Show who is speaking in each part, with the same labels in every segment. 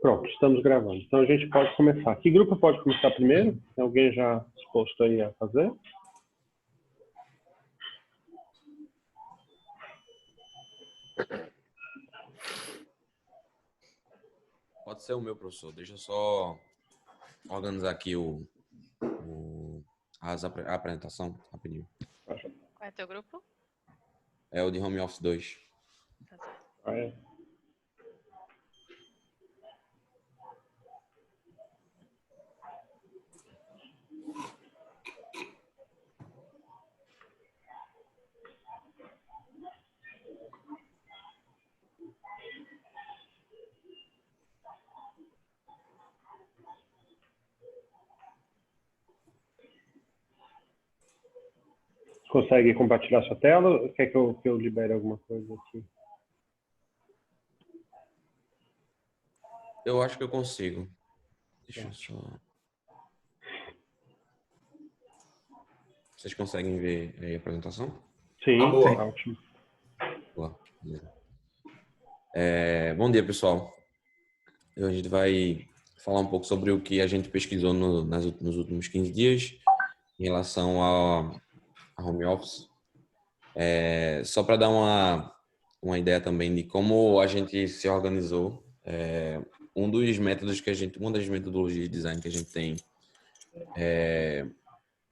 Speaker 1: Pronto, estamos gravando. Então a gente pode começar. Que grupo pode começar primeiro? Tem alguém já disposto aí a fazer?
Speaker 2: Pode ser o meu, professor. Deixa eu só organizar aqui a apresentação rapidinho.
Speaker 3: Qual é teu grupo?
Speaker 2: É o de Home Office 2.
Speaker 3: Tá certo.
Speaker 1: Consegue compartilhar sua tela? Ou quer que eu libere alguma coisa aqui?
Speaker 2: Eu acho que eu consigo. Deixa eu só... Vocês conseguem ver aí a apresentação?
Speaker 1: Sim,
Speaker 4: boa.
Speaker 1: ótimo.
Speaker 2: Boa. Bom dia, pessoal. A gente vai falar um pouco sobre o que a gente pesquisou nos últimos 15 dias em relação a home office. Só para dar uma ideia também de como a gente se organizou, uma das metodologias de design que a gente tem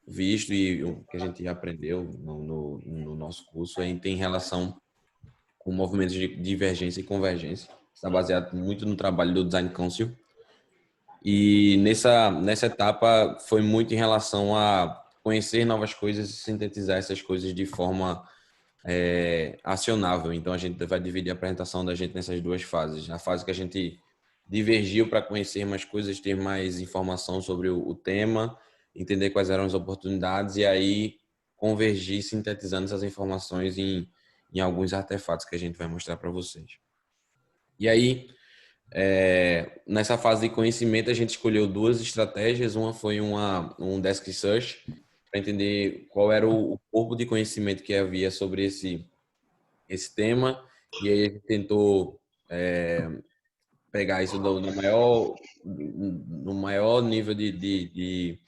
Speaker 2: visto e o que a gente aprendeu no nosso curso tem relação com movimentos de divergência e convergência. Está baseado muito no trabalho do Design Council. E nessa etapa foi muito em relação a conhecer novas coisas e sintetizar essas coisas de forma acionável. Então a gente vai dividir a apresentação da gente nessas duas fases. A fase que a gente divergiu para conhecer mais coisas, ter mais informação sobre o tema, entender quais eram as oportunidades e aí convergir sintetizando essas informações em alguns artefatos que a gente vai mostrar para vocês. E aí, nessa fase de conhecimento, a gente escolheu duas estratégias. Uma foi um desk search, para entender qual era o corpo de conhecimento que havia sobre esse tema. E aí a gente tentou pegar isso no maior nível de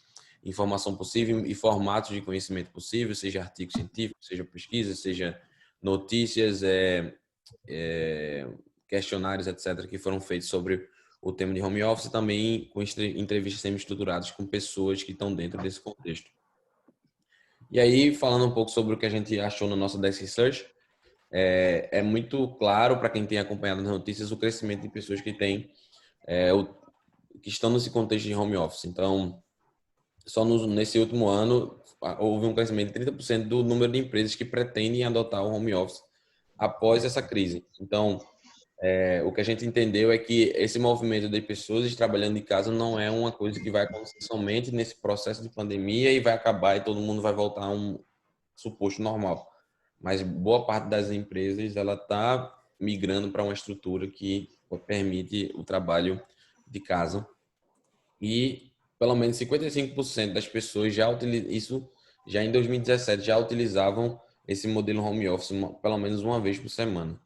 Speaker 2: informação possível e formatos de conhecimento possível, seja artigo científico, seja pesquisa, seja notícias, questionários, etc., que foram feitos sobre o tema de home office, também com entrevistas semi-estruturadas com pessoas que estão dentro desse contexto. E aí, falando um pouco sobre o que a gente achou na nossa Desk Research, é muito claro para quem tem acompanhado as notícias o crescimento de pessoas que que estão nesse contexto de home office. Então, só nesse último ano, houve um crescimento de 30% do número de empresas que pretendem adotar o home office após essa crise. Então, o que a gente entendeu é que esse movimento de pessoas trabalhando de casa não é uma coisa que vai acontecer somente nesse processo de pandemia e vai acabar e todo mundo vai voltar a um suposto normal. Mas boa parte das empresas ela está migrando para uma estrutura que permite o trabalho de casa. E pelo menos 55% das pessoas já em 2017 já utilizavam esse modelo home office pelo menos uma vez por semana.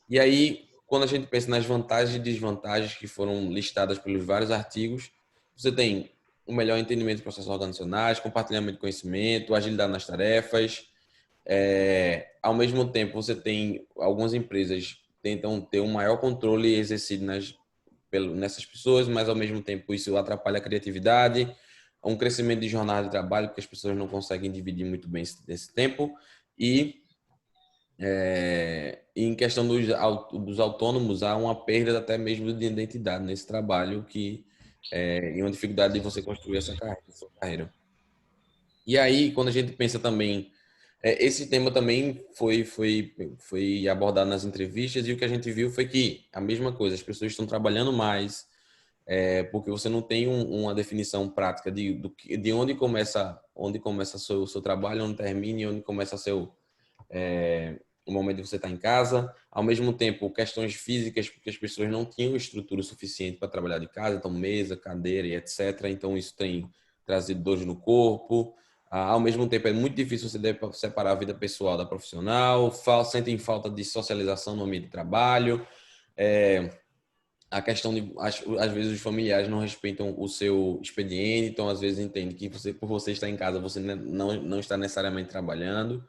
Speaker 2: E aí, quando a gente pensa nas vantagens e desvantagens que foram listadas pelos vários artigos, você tem um melhor entendimento de processos organizacionais, compartilhamento de conhecimento, agilidade nas tarefas. Ao mesmo tempo, você tem algumas empresas tentam ter um maior controle exercido nessas pessoas, mas ao mesmo tempo isso atrapalha a criatividade, um crescimento de jornada de trabalho, porque as pessoas não conseguem dividir muito bem esse tempo. E em questão dos autônomos, há uma perda até mesmo de identidade nesse trabalho, e uma dificuldade de você construir essa carreira. E aí, quando a gente pensa também, esse tema também foi abordado nas entrevistas, e o que a gente viu foi que a mesma coisa, as pessoas estão trabalhando mais, porque você não tem uma definição prática de onde começa o seu trabalho, onde termina e onde começa o momento de você estar em casa. Ao mesmo tempo, questões físicas, porque as pessoas não tinham estrutura suficiente para trabalhar de casa, então mesa, cadeira e etc. Então isso tem trazido dores no corpo. Ao mesmo tempo, é muito difícil você separar a vida pessoal da profissional, sentem falta de socialização no ambiente de trabalho. a questão de, às vezes, os familiares não respeitam o seu expediente, então, às vezes, entende que por você estar em casa, você não está necessariamente trabalhando.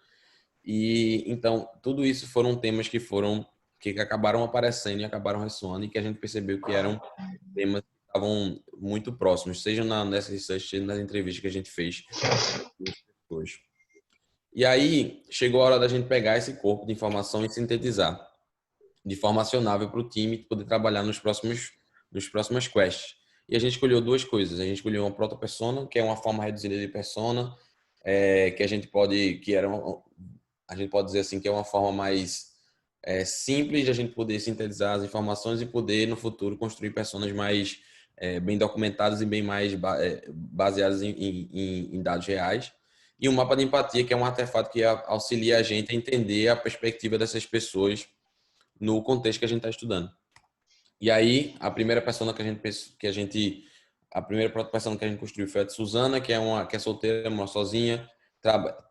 Speaker 2: E, então, tudo isso foram temas que acabaram aparecendo e acabaram ressoando e que a gente percebeu que eram temas que estavam muito próximos, seja nessa research, seja nas entrevistas que a gente fez com as pessoas. E aí, chegou a hora da gente pegar esse corpo de informação e sintetizar de forma acionável para o time poder trabalhar nos próximas quests. E a gente escolheu duas coisas. A gente escolheu uma proto-persona, que é uma forma reduzida de persona, que a gente pode, a gente pode dizer assim, que é uma forma mais simples de a gente poder sintetizar as informações e poder, no futuro, construir personas mais bem documentadas e bem mais baseadas em dados reais. E um mapa de empatia, que é um artefato que auxilia a gente a entender a perspectiva dessas pessoas no contexto que a gente está estudando. E aí, a primeira persona a primeira persona que a gente construiu foi a de Suzana, que é solteira, mora sozinha,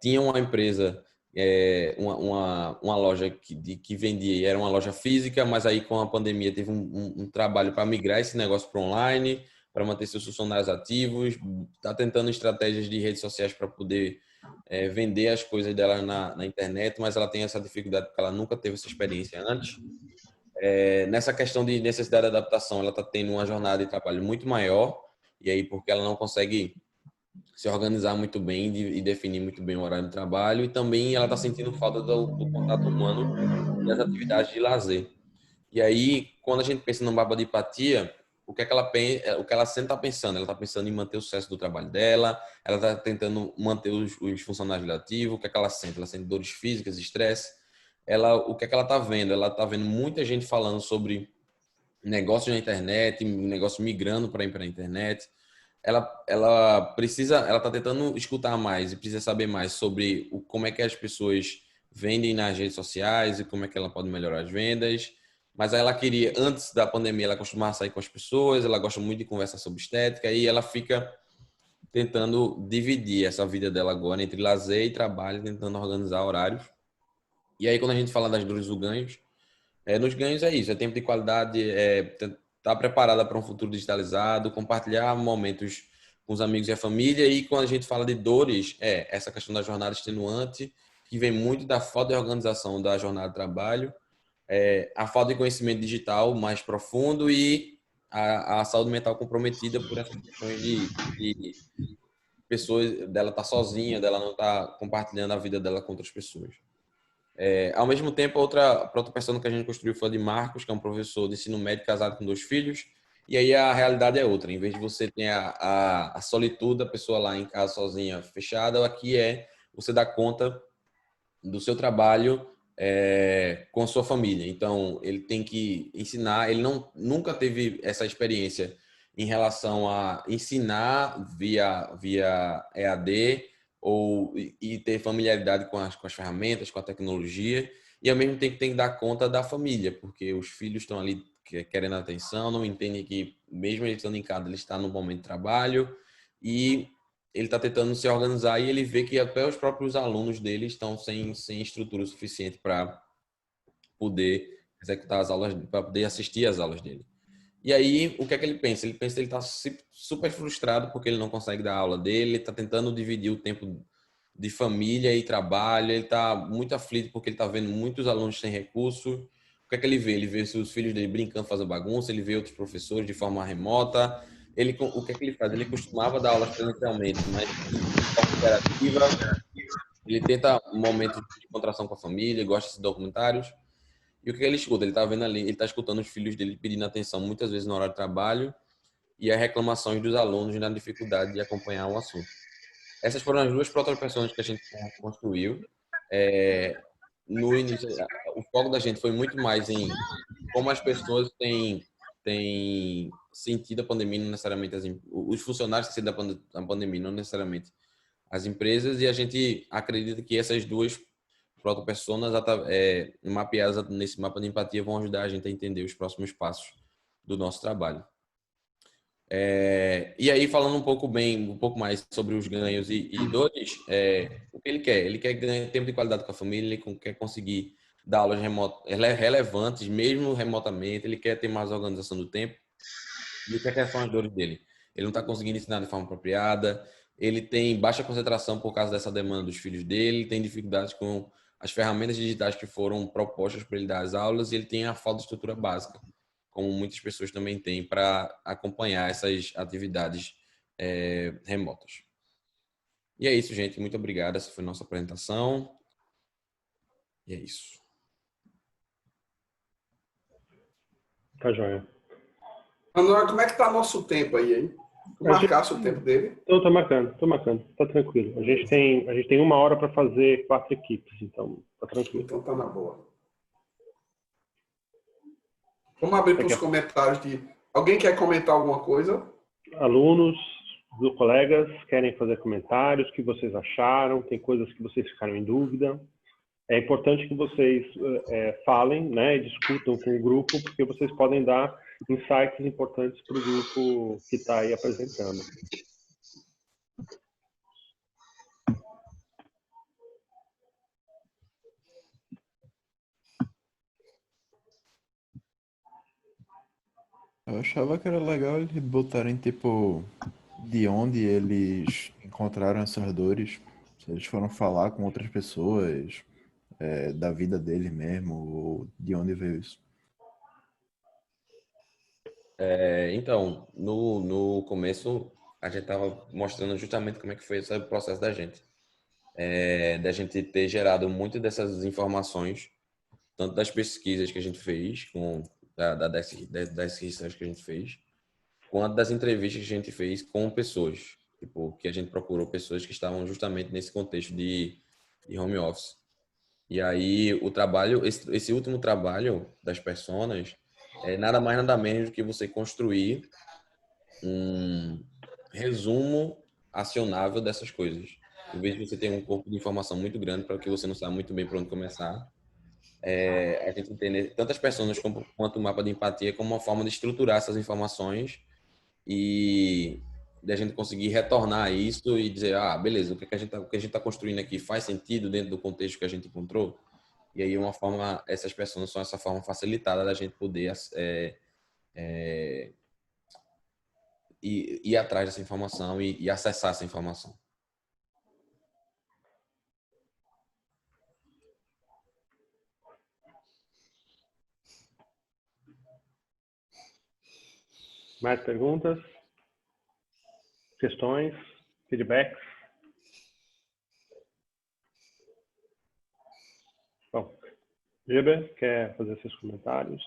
Speaker 2: tinha uma empresa, uma loja que vendia, e era uma loja física, mas aí com a pandemia teve um trabalho para migrar esse negócio para online, para manter seus funcionários ativos, está tentando estratégias de redes sociais para poder vender as coisas dela na internet, mas ela tem essa dificuldade porque ela nunca teve essa experiência antes. Nessa questão de necessidade de adaptação, ela está tendo uma jornada de trabalho muito maior, e aí porque ela não consegue se organizar muito bem e definir muito bem o horário de trabalho, e também ela está sentindo falta do contato humano e das atividades de lazer. E aí, quando a gente pensa no mapa de empatia, o que é que o que ela sempre está pensando? Ela está pensando em manter o sucesso do trabalho dela, ela está tentando manter os funcionários ativos, o que é que ela sente? Ela sente dores físicas, estresse. O que é que ela está vendo? Ela está vendo muita gente falando sobre negócios na internet, negócio migrando para a internet. Ela está tentando escutar mais e precisa saber mais sobre como é que as pessoas vendem nas redes sociais e como é que ela pode melhorar as vendas. Mas aí ela queria, antes da pandemia, ela costumava sair com as pessoas, ela gosta muito de conversar sobre estética e ela fica tentando dividir essa vida dela agora entre lazer e trabalho, tentando organizar horários. E aí, quando a gente fala das dores do ganhos, nos ganhos é isso, é tempo de qualidade, estar preparada para um futuro digitalizado, compartilhar momentos com os amigos e a família. E quando a gente fala de dores, essa questão da jornada extenuante, que vem muito da falta de organização da jornada de trabalho, a falta de conhecimento digital mais profundo e a saúde mental comprometida por essas questões de pessoas, dela estar sozinha, dela não estar compartilhando a vida dela com outras pessoas. Ao mesmo tempo, outra pessoa que a gente construiu foi a de Marcos, que é um professor de ensino médio casado com 2 filhos. E aí a realidade é outra. Em vez de você ter a solitude da pessoa lá em casa sozinha, fechada, aqui você dar conta do seu trabalho com a sua família. Então, ele tem que ensinar. Ele nunca teve essa experiência em relação a ensinar via EAD e ter familiaridade com as ferramentas, com a tecnologia, e ao mesmo tempo tem que dar conta da família, porque os filhos estão ali querendo atenção, não entendem que mesmo ele estando em casa, ele está no momento de trabalho, e ele está tentando se organizar e ele vê que até os próprios alunos dele estão sem estrutura suficiente para poder executar as aulas, para poder assistir às aulas dele. E aí, o que é que ele pensa? Ele pensa que ele está super frustrado porque ele não consegue dar aula dele, ele está tentando dividir o tempo de família e trabalho, ele está muito aflito porque ele está vendo muitos alunos sem recurso. O que é que ele vê? Ele vê os filhos dele brincando, fazendo bagunça, ele vê outros professores de forma remota. O que é que ele faz? Ele costumava dar aulas presencialmente, mas de forma interativa, ele tenta momentos de contração com a família, gosta de documentários. E o que ele escuta? Ele está vendo ali, ele está escutando os filhos dele pedindo atenção muitas vezes no horário de trabalho e as reclamações dos alunos na dificuldade de acompanhar o assunto. Essas foram as duas protopersões que a gente construiu. No início, o foco da gente foi muito mais em como as pessoas têm sentido a pandemia, não necessariamente os funcionários têm sentido a pandemia, não necessariamente as empresas, e a gente acredita que essas duas protopersonas mapeadas nesse mapa de empatia vão ajudar a gente a entender os próximos passos do nosso trabalho. E aí, falando um pouco mais sobre os ganhos e dores, o que ele quer? Ele quer ganhar tempo de qualidade com a família, ele quer conseguir dar aulas relevantes, mesmo remotamente, ele quer ter mais organização do tempo. E o que são as dores dele? Ele não está conseguindo ensinar de forma apropriada, ele tem baixa concentração por causa dessa demanda dos filhos dele, tem dificuldades com as ferramentas digitais que foram propostas para ele dar as aulas e ele tem a falta de estrutura básica, como muitas pessoas também têm para acompanhar essas atividades remotas. E é isso, gente. Muito obrigado. Essa foi a nossa apresentação. E é isso.
Speaker 1: Tá joia.
Speaker 4: Manuel, como é que tá nosso tempo aí, hein? Tu marcasse o tempo dele?
Speaker 1: Então, tô marcando. Tá tranquilo. A gente tem 1 hora para fazer 4 equipes, então tá tranquilo.
Speaker 4: Então tá na boa. Vamos abrir para os comentários de... Alguém quer comentar alguma coisa?
Speaker 1: Alunos, colegas, querem fazer comentários, o que vocês acharam, tem coisas que vocês ficaram em dúvida. É importante que vocês falem, né, e discutam com o grupo, porque vocês podem dar insights importantes para o grupo que está aí apresentando.
Speaker 5: Eu achava que era legal eles botarem, tipo, de onde eles encontraram essas dores. Se eles foram falar com outras pessoas, da vida deles mesmo, ou de onde veio isso.
Speaker 2: Então, no começo, a gente estava mostrando justamente como é que foi esse processo da gente. Da gente ter gerado muito dessas informações, tanto das pesquisas que a gente fez, das research que a gente fez, quanto das entrevistas que a gente fez com pessoas. Tipo, que a gente procurou pessoas que estavam justamente nesse contexto de home office. E aí, o trabalho, esse último trabalho das personas, é nada mais nada menos do que você construir um resumo acionável dessas coisas. Em vez de você ter um corpo de informação muito grande para que você não saiba muito bem por onde começar, a gente entender tantas pessoas quanto o mapa de empatia como uma forma de estruturar essas informações e da gente conseguir retornar a isso e dizer, beleza, o que a gente está construindo aqui faz sentido dentro do contexto que a gente encontrou? E aí essas pessoas são essa forma facilitada da gente poder ir atrás dessa informação e acessar essa informação.
Speaker 1: Mais perguntas? Questões? Feedbacks? Bom, Giba, quer fazer seus comentários?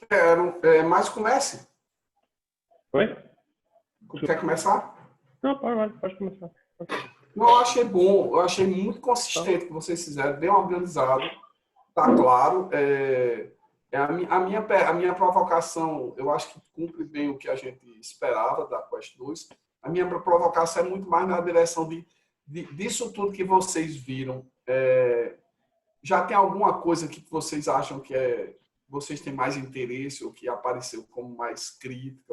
Speaker 4: Quero, mas comece.
Speaker 1: Oi?
Speaker 4: Quer começar?
Speaker 1: Não, pode começar.
Speaker 4: Não, eu achei bom, eu achei muito consistente o que vocês fizeram, bem organizado, tá claro. A minha provocação, eu acho que cumpre bem o que a gente esperava da Quest 2. A minha provocação é muito mais na direção disso tudo que vocês viram. Já tem alguma coisa que vocês acham que vocês têm mais interesse ou que apareceu como mais crítica?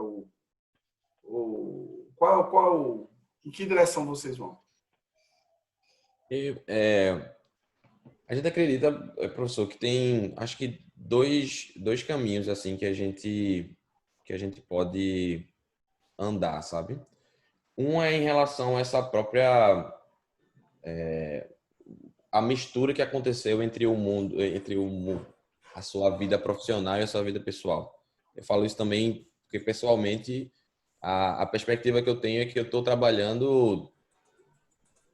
Speaker 4: Em que direção vocês vão?
Speaker 2: A gente acredita, professor, que tem, acho que dois caminhos assim que a gente pode andar, sabe? Um é em relação a essa própria a mistura que aconteceu entre a sua vida profissional e a sua vida pessoal. Eu falo isso também porque pessoalmente a perspectiva que eu tenho é que eu estou trabalhando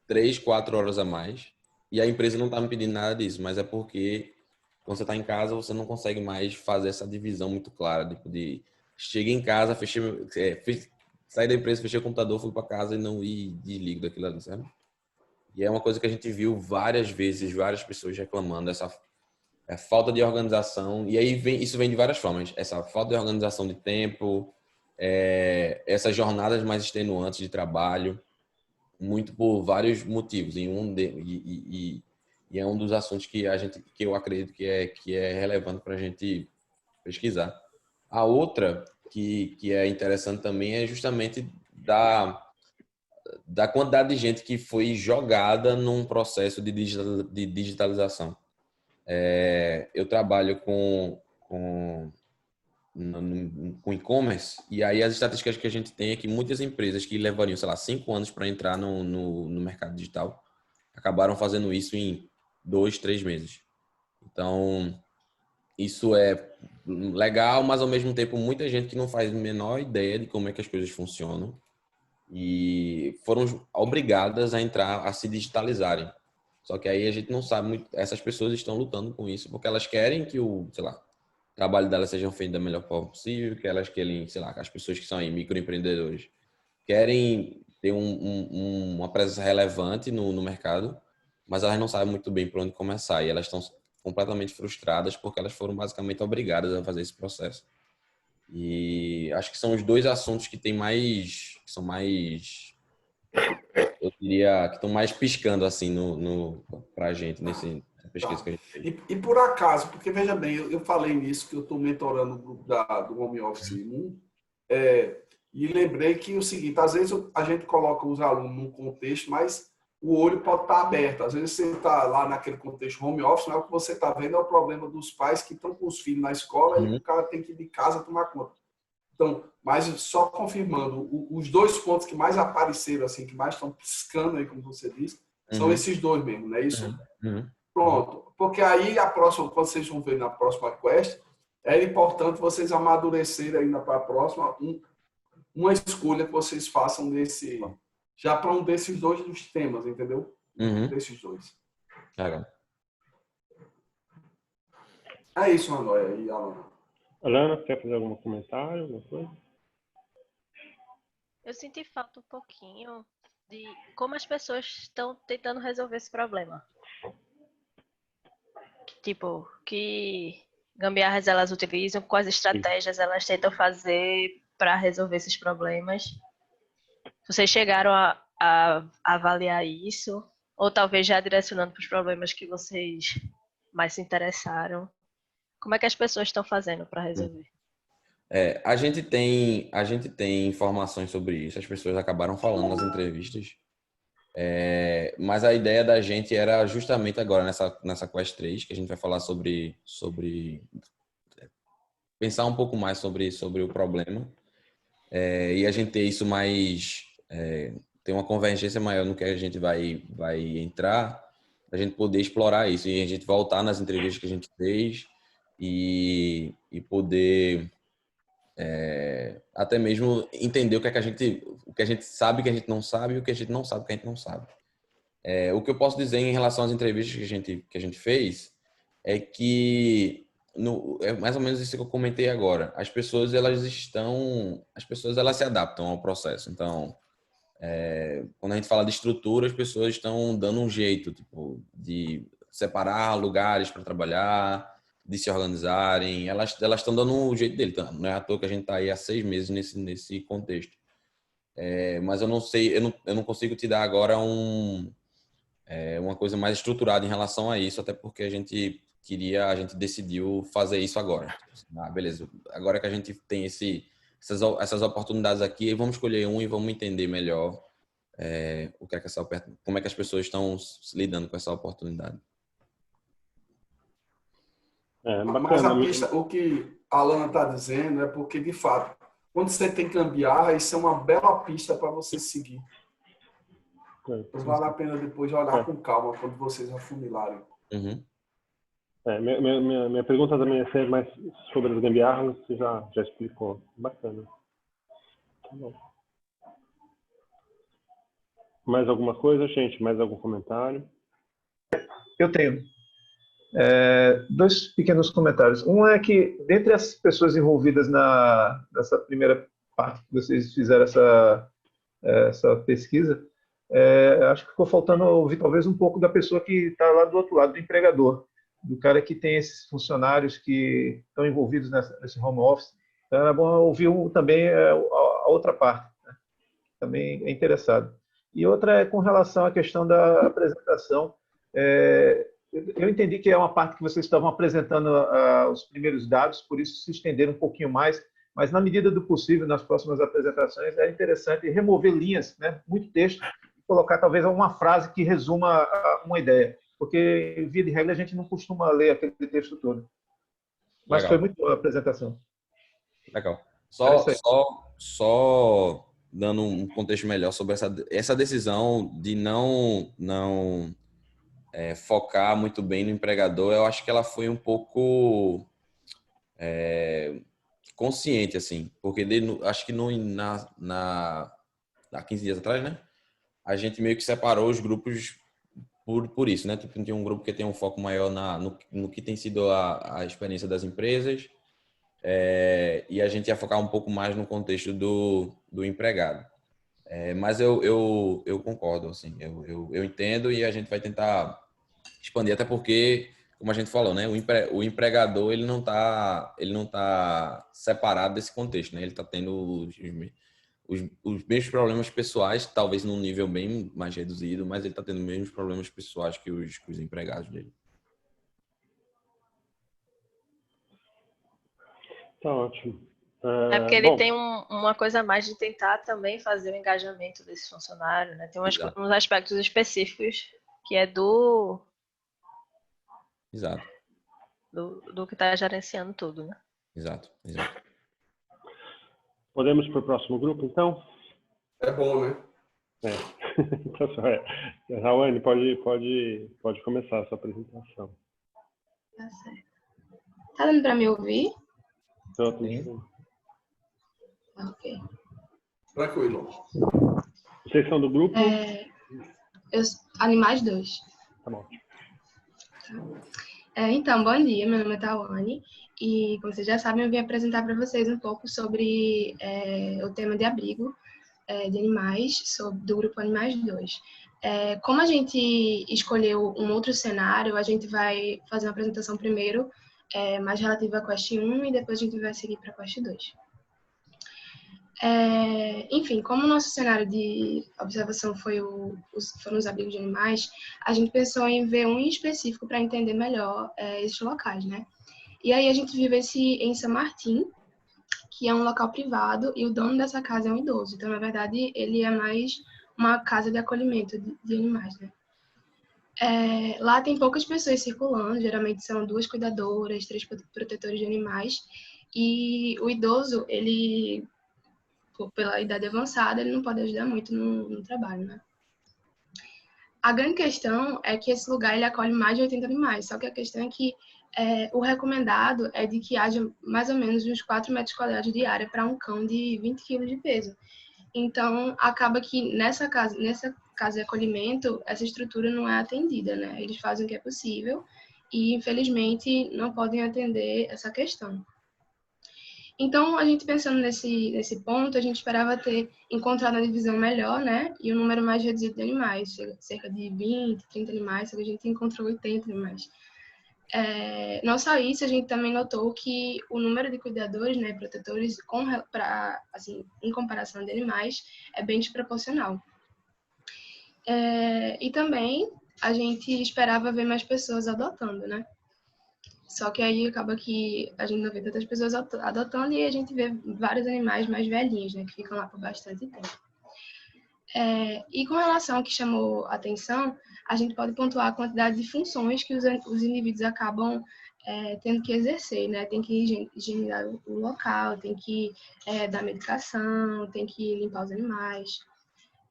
Speaker 2: 3, 4 horas a mais e a empresa não está me pedindo nada disso, mas é porque quando você está em casa você não consegue mais fazer essa divisão muito clara de cheguei em casa, saí da empresa, fechei o computador, fui para casa e não desligo daquilo ali, sabe? E é uma coisa que a gente viu várias vezes, várias pessoas reclamando dessa falta de organização. E aí isso vem de várias formas. Essa falta de organização de tempo, essas jornadas mais extenuantes de trabalho, muito por vários motivos. E é um dos assuntos que eu acredito que é relevante para a gente pesquisar. A outra que é interessante também é justamente da quantidade de gente que foi jogada num processo de digitalização. Eu trabalho com e-commerce, e aí as estatísticas que a gente tem é que muitas empresas que levariam, sei lá, 5 anos para entrar no mercado digital acabaram fazendo isso em 2, 3 meses. Então, isso é legal, mas ao mesmo tempo muita gente que não faz a menor ideia de como é que as coisas funcionam e foram obrigadas a entrar, a se digitalizarem. Só que aí a gente não sabe muito, essas pessoas estão lutando com isso porque elas querem que sei lá, o trabalho delas seja feito da melhor forma possível, que elas querem, sei lá, que as pessoas que são aí microempreendedores querem ter uma presença relevante no mercado, mas elas não sabem muito bem por onde começar e elas estão completamente frustradas porque elas foram basicamente obrigadas a fazer esse processo. E acho que são os dois assuntos que são mais, eu diria, que estão mais piscando assim pra gente nessa pesquisa que a gente fez.
Speaker 4: E por acaso, porque veja bem, eu falei nisso, que eu estou mentorando o grupo do Home Office 1, e lembrei que o seguinte, às vezes a gente coloca os alunos num contexto, mas o olho pode estar aberto. Às vezes você está lá naquele contexto home office, não é o que você está vendo, é o problema dos pais que estão com os filhos na escola e o cara tem que ir de casa tomar conta. Então, mas só confirmando, os dois pontos que mais apareceram, assim, que mais estão piscando aí, como você disse, são esses dois mesmo, não é isso? Pronto. Porque aí, quando vocês vão ver na próxima quest, é importante vocês amadurecerem ainda para a próxima uma escolha que vocês façam já para um desses dois dos temas, entendeu? Desses dois.
Speaker 2: Legal.
Speaker 4: É isso, Manoel e Alana.
Speaker 1: Alana, quer fazer algum comentário, alguma coisa?
Speaker 3: Eu senti falta um pouquinho de como as pessoas estão tentando resolver esse problema. Tipo, que gambiarras elas utilizam, quais estratégias elas tentam fazer para resolver esses problemas. Vocês chegaram a avaliar isso? Ou talvez já direcionando para os problemas que vocês mais se interessaram? Como é que as pessoas estão fazendo para resolver?
Speaker 2: A gente tem informações sobre isso, as pessoas acabaram falando nas entrevistas, mas a ideia da gente era justamente agora nessa Quest 3, que a gente vai falar sobre pensar um pouco mais sobre o problema, e a gente ter isso mais, ter uma convergência maior no que a gente vai entrar, a gente poder explorar isso e a gente voltar nas entrevistas que a gente fez e poder até mesmo entender o que a gente sabe que a gente não sabe e o que a gente não sabe que a gente não sabe. O que eu posso dizer em relação às entrevistas que a gente fez é que é mais ou menos isso que eu comentei agora. As pessoas elas se adaptam ao processo. Então, quando a gente fala de estrutura, as pessoas estão dando um jeito, tipo, de separar lugares para trabalhar, de se organizarem. Elas estão dando um jeito dele. Então, não é à toa que a gente está aí há 6 meses nesse contexto. Mas eu não sei, eu não consigo te dar agora uma coisa mais estruturada em relação a isso, até porque a gente decidiu fazer isso agora. Beleza, agora que a gente tem essas oportunidades aqui, vamos escolher um e vamos entender melhor como é que as pessoas estão lidando com essa oportunidade.
Speaker 4: Mas a pista, o que a Alana está dizendo é porque, de fato, quando você tem gambiarra, isso é uma bela pista para você seguir. Então, vale a pena depois olhar com calma quando vocês afunilarem.
Speaker 1: Minha pergunta também ia ser mais sobre as gambiarras, você já explicou. Bacana. Tá bom. Mais alguma coisa, gente? Mais algum comentário?
Speaker 6: Eu tenho 2 pequenos comentários. Um é que, dentre as pessoas envolvidas nessa primeira parte que vocês fizeram essa pesquisa, acho que ficou faltando ouvir talvez um pouco da pessoa que está lá do outro lado, do empregador, do cara que tem esses funcionários que estão envolvidos nesse home office. Então, é bom ouvir também a outra parte, né? Também é interessado. E outra é com relação à questão da apresentação. Eu entendi que é uma parte que vocês estavam apresentando os primeiros dados, por isso se estender um pouquinho mais, mas na medida do possível, nas próximas apresentações, é interessante remover linhas, né, muito texto, e colocar talvez uma frase que resuma uma ideia. porque, via de regra, a gente não costuma ler aquele texto todo. Mas
Speaker 2: Legal.
Speaker 6: foi muito boa a apresentação.
Speaker 2: Legal.
Speaker 6: Era
Speaker 2: Só,
Speaker 6: isso aí.
Speaker 2: só dando um contexto melhor sobre essa decisão de não focar muito bem no empregador, eu acho que ela foi um pouco consciente, assim, porque acho que há 15 dias atrás, né? A gente meio que separou os grupos por isso, né? Tipo, tem um grupo que tem um foco maior no que tem sido a experiência das empresas, e a gente ia focar um pouco mais no contexto do empregado. Mas eu concordo, assim, eu entendo e a gente vai tentar expandir, até porque, como a gente falou, né? O empregador, ele não tá separado desse contexto, né? Ele está tendo os mesmos problemas pessoais, talvez num nível bem mais reduzido, mas ele está tendo os mesmos problemas pessoais que os empregados dele.
Speaker 1: Tá ótimo.
Speaker 3: É porque ele
Speaker 1: Bom,
Speaker 3: tem uma coisa a mais de tentar também fazer o engajamento desse funcionário, né? Tem
Speaker 2: Exato.
Speaker 3: uns aspectos específicos que é do
Speaker 2: Exato,
Speaker 3: que está gerenciando tudo, né?
Speaker 2: exato.
Speaker 1: podemos para o próximo grupo, então?
Speaker 4: É bom, né?
Speaker 1: Então, Rawane, pode começar a sua apresentação.
Speaker 7: Tá certo. Tá dando para me ouvir?
Speaker 1: Então, eu tô entendendo.
Speaker 7: Ok.
Speaker 4: Tranquilo.
Speaker 1: Vocês são do grupo?
Speaker 7: Animais 2.
Speaker 1: Tá bom.
Speaker 7: Então, bom dia, meu nome é Tawane e, como vocês já sabem, eu vim apresentar para vocês um pouco sobre o tema de abrigo de animais, do grupo Animais 2. Como a gente escolheu um outro cenário, a gente vai fazer uma apresentação primeiro mais relativa à Quest 1 e depois a gente vai seguir para a Quest 2. Enfim, como o nosso cenário de observação foram os abrigos de animais, a gente pensou em ver um em específico para entender melhor esses locais, né? E aí a gente vive em São Martim, que é um local privado, e o dono dessa casa é um idoso. Então, na verdade, ele é mais uma casa de acolhimento de animais, né? Lá tem poucas pessoas circulando, geralmente são 2 cuidadoras, 3 protetores de animais, e o idoso, ele, pela idade avançada, ele não pode ajudar muito no trabalho, né? A grande questão é que esse lugar ele acolhe mais de 80 animais, só que a questão é que o recomendado é de que haja mais ou menos uns 4 metros quadrados de área para um cão de 20 quilos de peso. Então, acaba que nessa casa de acolhimento, essa estrutura não é atendida, né? Eles fazem o que é possível e, infelizmente, não podem atender essa questão. Então, a gente pensando nesse ponto, a gente esperava ter encontrado uma divisão melhor, né? E um número mais reduzido de animais, cerca de 20, 30 animais, só que a gente encontrou 80 animais. Não só isso, a gente também notou que o número de cuidadores, né, protetores, assim, em comparação de animais, é bem desproporcional. E também a gente esperava ver mais pessoas adotando, né? Só que aí acaba que a gente não vê tantas pessoas adotando e a gente vê vários animais mais velhinhos, né, que ficam lá por bastante tempo. E com relação ao que chamou a atenção, a gente pode pontuar a quantidade de funções que os indivíduos acabam tendo que exercer, né? Tem que higienizar o local, tem que dar medicação, tem que limpar os animais.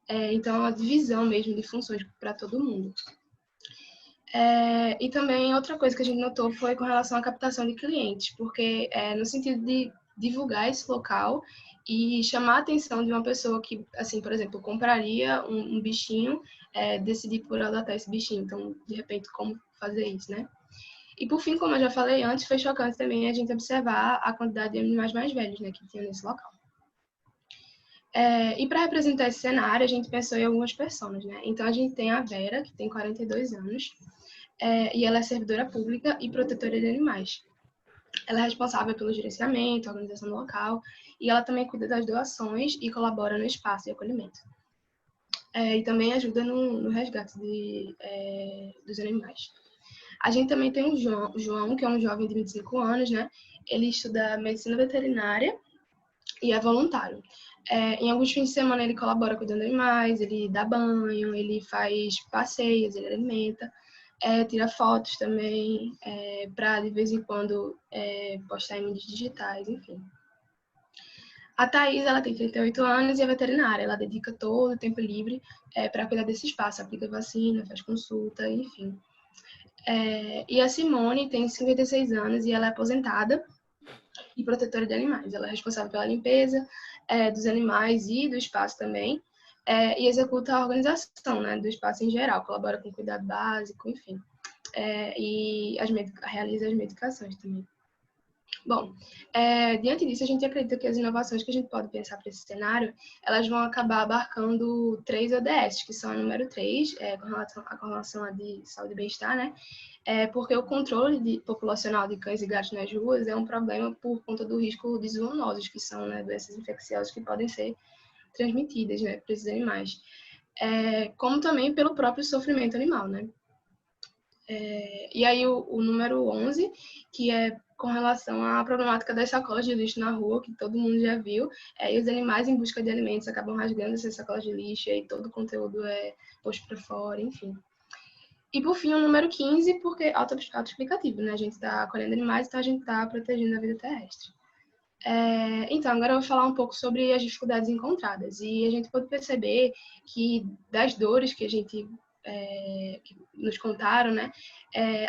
Speaker 7: Então, é uma divisão mesmo de funções para todo mundo. E também outra coisa que a gente notou foi com relação à captação de clientes, porque no sentido de divulgar esse local e chamar a atenção de uma pessoa que, assim, por exemplo, compraria um bichinho, decidir por adotar esse bichinho. Então, de repente, como fazer isso, né? E por fim, como eu já falei antes, foi chocante também a gente observar a quantidade de animais mais velhos, né, que tinha nesse local. E para representar esse cenário, a gente pensou em algumas pessoas, né? Então, a gente tem a Vera, que tem 42 anos, e ela é servidora pública e protetora de animais. Ela é responsável pelo gerenciamento, organização do local, e ela também cuida das doações e colabora no espaço de acolhimento. E também ajuda no resgate dos animais. A gente também tem o João, que é um jovem de 25 anos, né? Ele estuda medicina veterinária e é voluntário. Em alguns fins de semana ele colabora cuidando de animais, ele dá banho, ele faz passeios, ele alimenta. tira fotos também, para de vez em quando postar em mídias digitais, enfim. A Thaís, ela tem 38 anos e é veterinária. Ela dedica todo o tempo livre para cuidar desse espaço, aplica vacina, faz consulta, enfim. E a Simone tem 56 anos e ela é aposentada e protetora de animais. Ela é responsável pela limpeza dos animais e do espaço também, e executa a organização, né, do espaço em geral, colabora com cuidado básico, enfim, e realiza as medicações também. Bom, diante disso, a gente acredita que as inovações que a gente pode pensar para esse cenário, elas vão acabar abarcando 3 ODS, que são a número 3, com relação a de saúde e bem-estar, né? Porque o controle populacional de cães e gatos nas ruas é um problema por conta do risco de zoonoses, que são, né, doenças infecciosas que podem ser transmitidas, né, para esses animais. Como também pelo próprio sofrimento animal, né? E aí o número 11, que é com relação à problemática das sacolas de lixo na rua, que todo mundo já viu, e os animais em busca de alimentos acabam rasgando essas sacolas de lixo, e aí todo o conteúdo é posto para fora, enfim. E por fim, o número 15, porque autoexplicativo, né? A gente está acolhendo animais, então a gente está protegendo a vida terrestre. Então, agora eu vou falar um pouco sobre as dificuldades encontradas. E a gente pode perceber que das dores que a gente que nos contaram, né?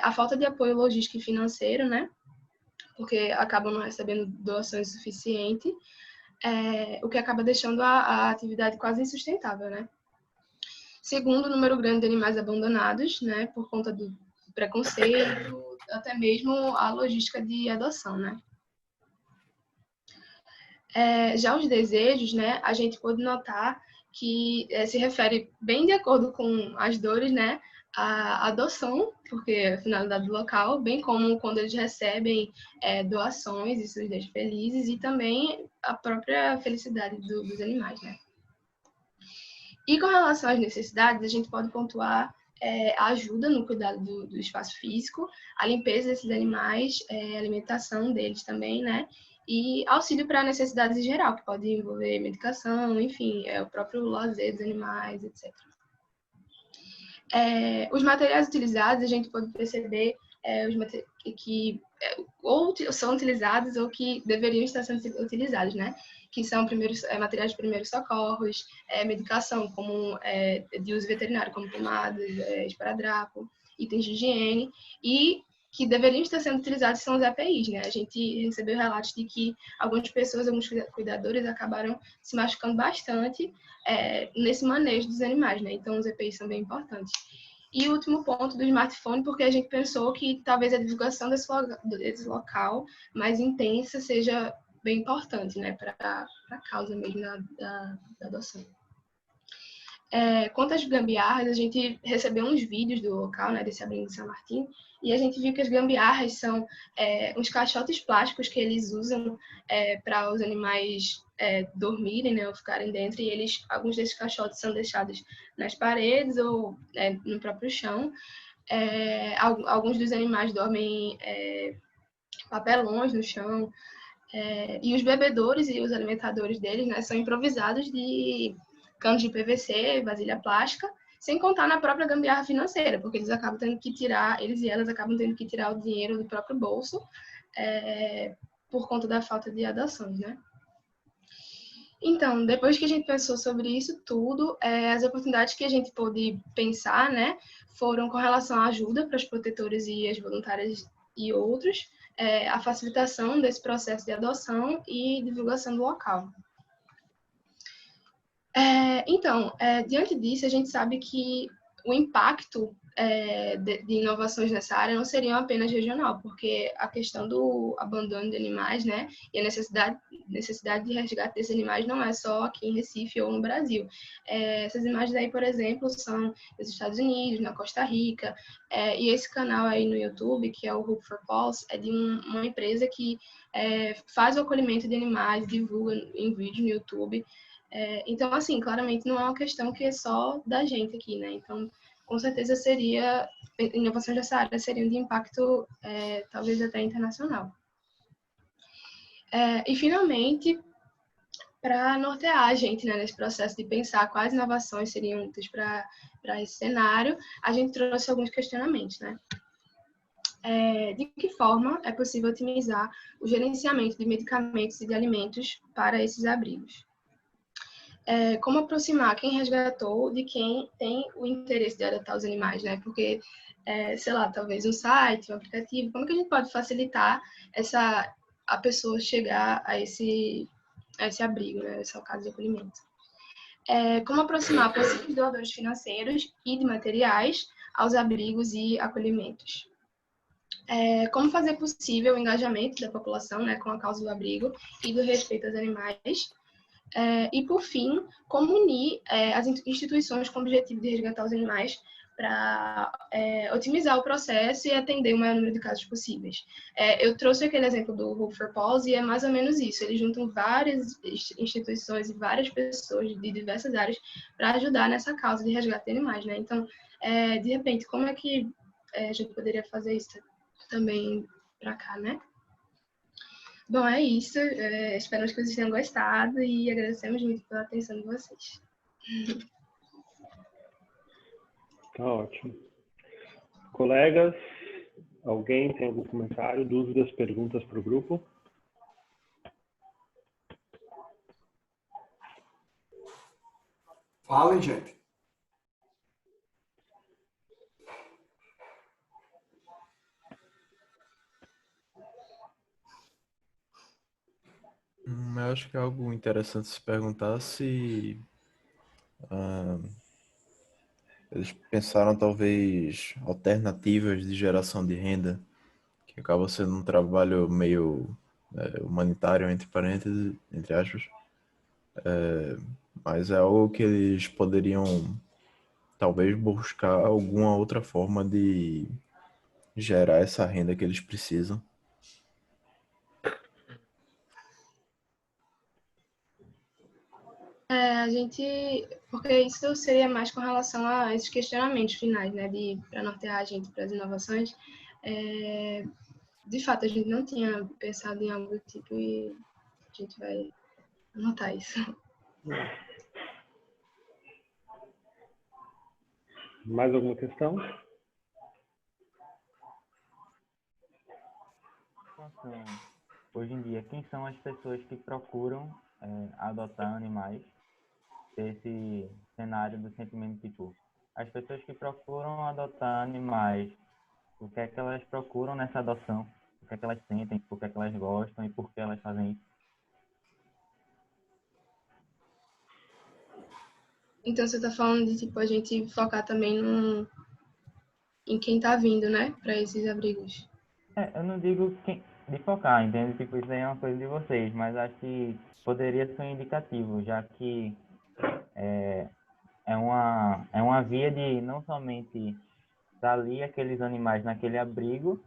Speaker 7: A falta de apoio logístico e financeiro, né? Porque acabam não recebendo doações suficientes, o que acaba deixando a atividade quase insustentável, né? Segundo, o número grande de animais abandonados, né? Por conta do preconceito, até mesmo a logística de adoção, né? Já os desejos, né? A gente pode notar que se refere bem de acordo com as dores, né? A adoção, porque é a finalidade do local, bem como quando eles recebem doações, isso os deixa felizes, e também a própria felicidade dos animais, né? E com relação às necessidades, a gente pode pontuar a ajuda no cuidado do espaço físico, a limpeza desses animais, a alimentação deles também, né? E auxílio para necessidades em geral, que pode envolver medicação, enfim, o próprio lazer dos animais, etc. Os materiais utilizados, a gente pode perceber que ou são utilizados ou que deveriam estar sendo utilizados, né? Que são materiais de primeiros socorros, medicação como de uso veterinário, como pomadas, esparadrapo, itens de higiene, e que deveriam estar sendo utilizados são os EPIs, né? A gente recebeu relatos de que algumas pessoas, alguns cuidadores acabaram se machucando bastante nesse manejo dos animais, né? Então os EPIs são bem importantes. E o último ponto do smartphone, porque a gente pensou que talvez a divulgação desse local mais intensa seja bem importante, né, para a causa mesmo da adoção. Quanto às gambiarras, a gente recebeu uns vídeos do local, né, desse abrigo de São Martinho, e a gente viu que as gambiarras são uns caixotes plásticos que eles usam para os animais dormirem, né, ou ficarem dentro, e alguns desses caixotes são deixados nas paredes ou no próprio chão. Alguns dos animais dormem papelões no chão, e os bebedouros e os alimentadores deles, né, são improvisados de canos de PVC, vasilha plástica, sem contar na própria gambiarra financeira, porque eles e elas acabam tendo que tirar o dinheiro do próprio bolso por conta da falta de adoções, né? Então, depois que a gente pensou sobre isso tudo, as oportunidades que a gente pôde pensar, né, foram com relação à ajuda para os protetores e as voluntárias e outros, a facilitação desse processo de adoção e divulgação do local. Então, diante disso, a gente sabe que o impacto de inovações nessa área não seriam apenas regional, porque a questão do abandono de animais, né, e a necessidade de resgate desses animais não é só aqui em Recife ou no Brasil. Essas imagens aí, por exemplo, são dos Estados Unidos, na Costa Rica, e esse canal aí no YouTube, que é o Hope for Paws, é de uma empresa que faz o acolhimento de animais, divulga em vídeo no YouTube. Então, assim, claramente não é uma questão que é só da gente aqui, né? Então, com certeza inovações dessa área seriam de impacto, talvez até internacional. E, finalmente, para nortear a gente, né, nesse processo de pensar quais inovações seriam úteis para esse cenário, a gente trouxe alguns questionamentos, né? De que forma é possível otimizar o gerenciamento de medicamentos e de alimentos para esses abrigos? Como aproximar quem resgatou de quem tem o interesse de adotar os animais, né? Porque, sei lá, talvez um site, um aplicativo, como que a gente pode facilitar a pessoa chegar a esse abrigo, né? Esse local de acolhimento? Como aproximar possíveis doadores financeiros e de materiais aos abrigos e acolhimentos? Como fazer possível o engajamento da população, né, com a causa do abrigo e do respeito aos animais? E, por fim, como unir as instituições com o objetivo de resgatar os animais para otimizar o processo e atender o maior número de casos possíveis. Eu trouxe aquele exemplo do Hope for Paws e é mais ou menos isso. Eles juntam várias instituições e várias pessoas de diversas áreas para ajudar nessa causa de resgate de animais, né? Então, de repente, como é que a gente poderia fazer isso também para cá, né? Bom, é isso. Espero que vocês tenham gostado e agradecemos muito pela atenção de vocês.
Speaker 1: Tá ótimo. Colegas, alguém tem algum comentário, dúvidas, perguntas para o grupo?
Speaker 4: Falem, gente.
Speaker 5: Eu acho que é algo interessante se perguntar se eles pensaram talvez alternativas de geração de renda, que acaba sendo um trabalho meio humanitário, entre parênteses, entre aspas, mas é algo que eles poderiam talvez buscar alguma outra forma de gerar essa renda que eles precisam.
Speaker 7: Porque isso seria mais com relação a esses questionamentos finais, né, para nortear a gente para as inovações. De fato, a gente não tinha pensado em algo do tipo e a gente vai anotar isso.
Speaker 1: Mais alguma questão?
Speaker 8: Hoje em dia, quem são as pessoas que procuram adotar animais desse cenário do sentimento tipo? As pessoas que procuram adotar animais, o que é que elas procuram nessa adoção? O que é que elas sentem? Por que é que elas gostam e por que elas fazem isso?
Speaker 7: Então, você está falando de, tipo, a gente focar também em quem está vindo, né, para esses abrigos.
Speaker 8: Eu não digo de focar, entende? Tipo, isso aí é uma coisa de vocês, mas acho que poderia ser um indicativo, já que é uma via de não somente estar ali aqueles animais naquele abrigo,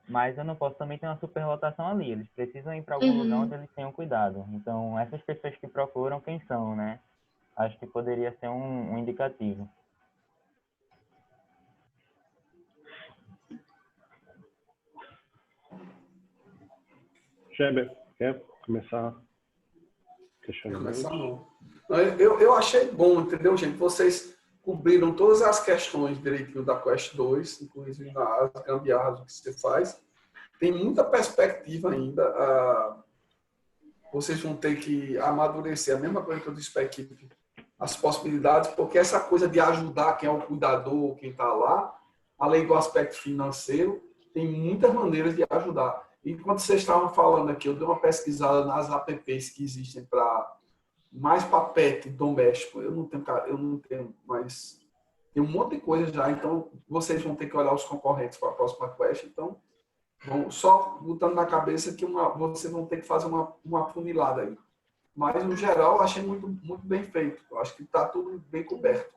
Speaker 8: mas eu não posso também ter uma superlotação ali. Eles precisam ir para algum lugar onde eles tenham cuidado. Então, essas pessoas que procuram, quem são, né? Acho que poderia ser um indicativo.
Speaker 1: Geber, quer começar questionamento?
Speaker 4: Começar não. Eu achei bom, entendeu, gente? Vocês cobriram todas as questões direitinho da Quest 2, inclusive nas gambiarras, o que você faz. Tem muita perspectiva ainda. Vocês vão ter que amadurecer a mesma coisa que eu disse para a equipe, as possibilidades, porque essa coisa de ajudar quem é o cuidador, quem está lá, além do aspecto financeiro, tem muitas maneiras de ajudar. Enquanto vocês estavam falando aqui, eu dei uma pesquisada nas apps que existem mais para pet doméstico. Eu não tenho, mas tem um monte de coisa já. Então, vocês vão ter que olhar os concorrentes para a próxima Quest. Então, só botando na cabeça que vocês vão ter que fazer uma funilada aí. Mas, no geral, eu achei muito, muito bem feito. Eu acho que está tudo bem coberto.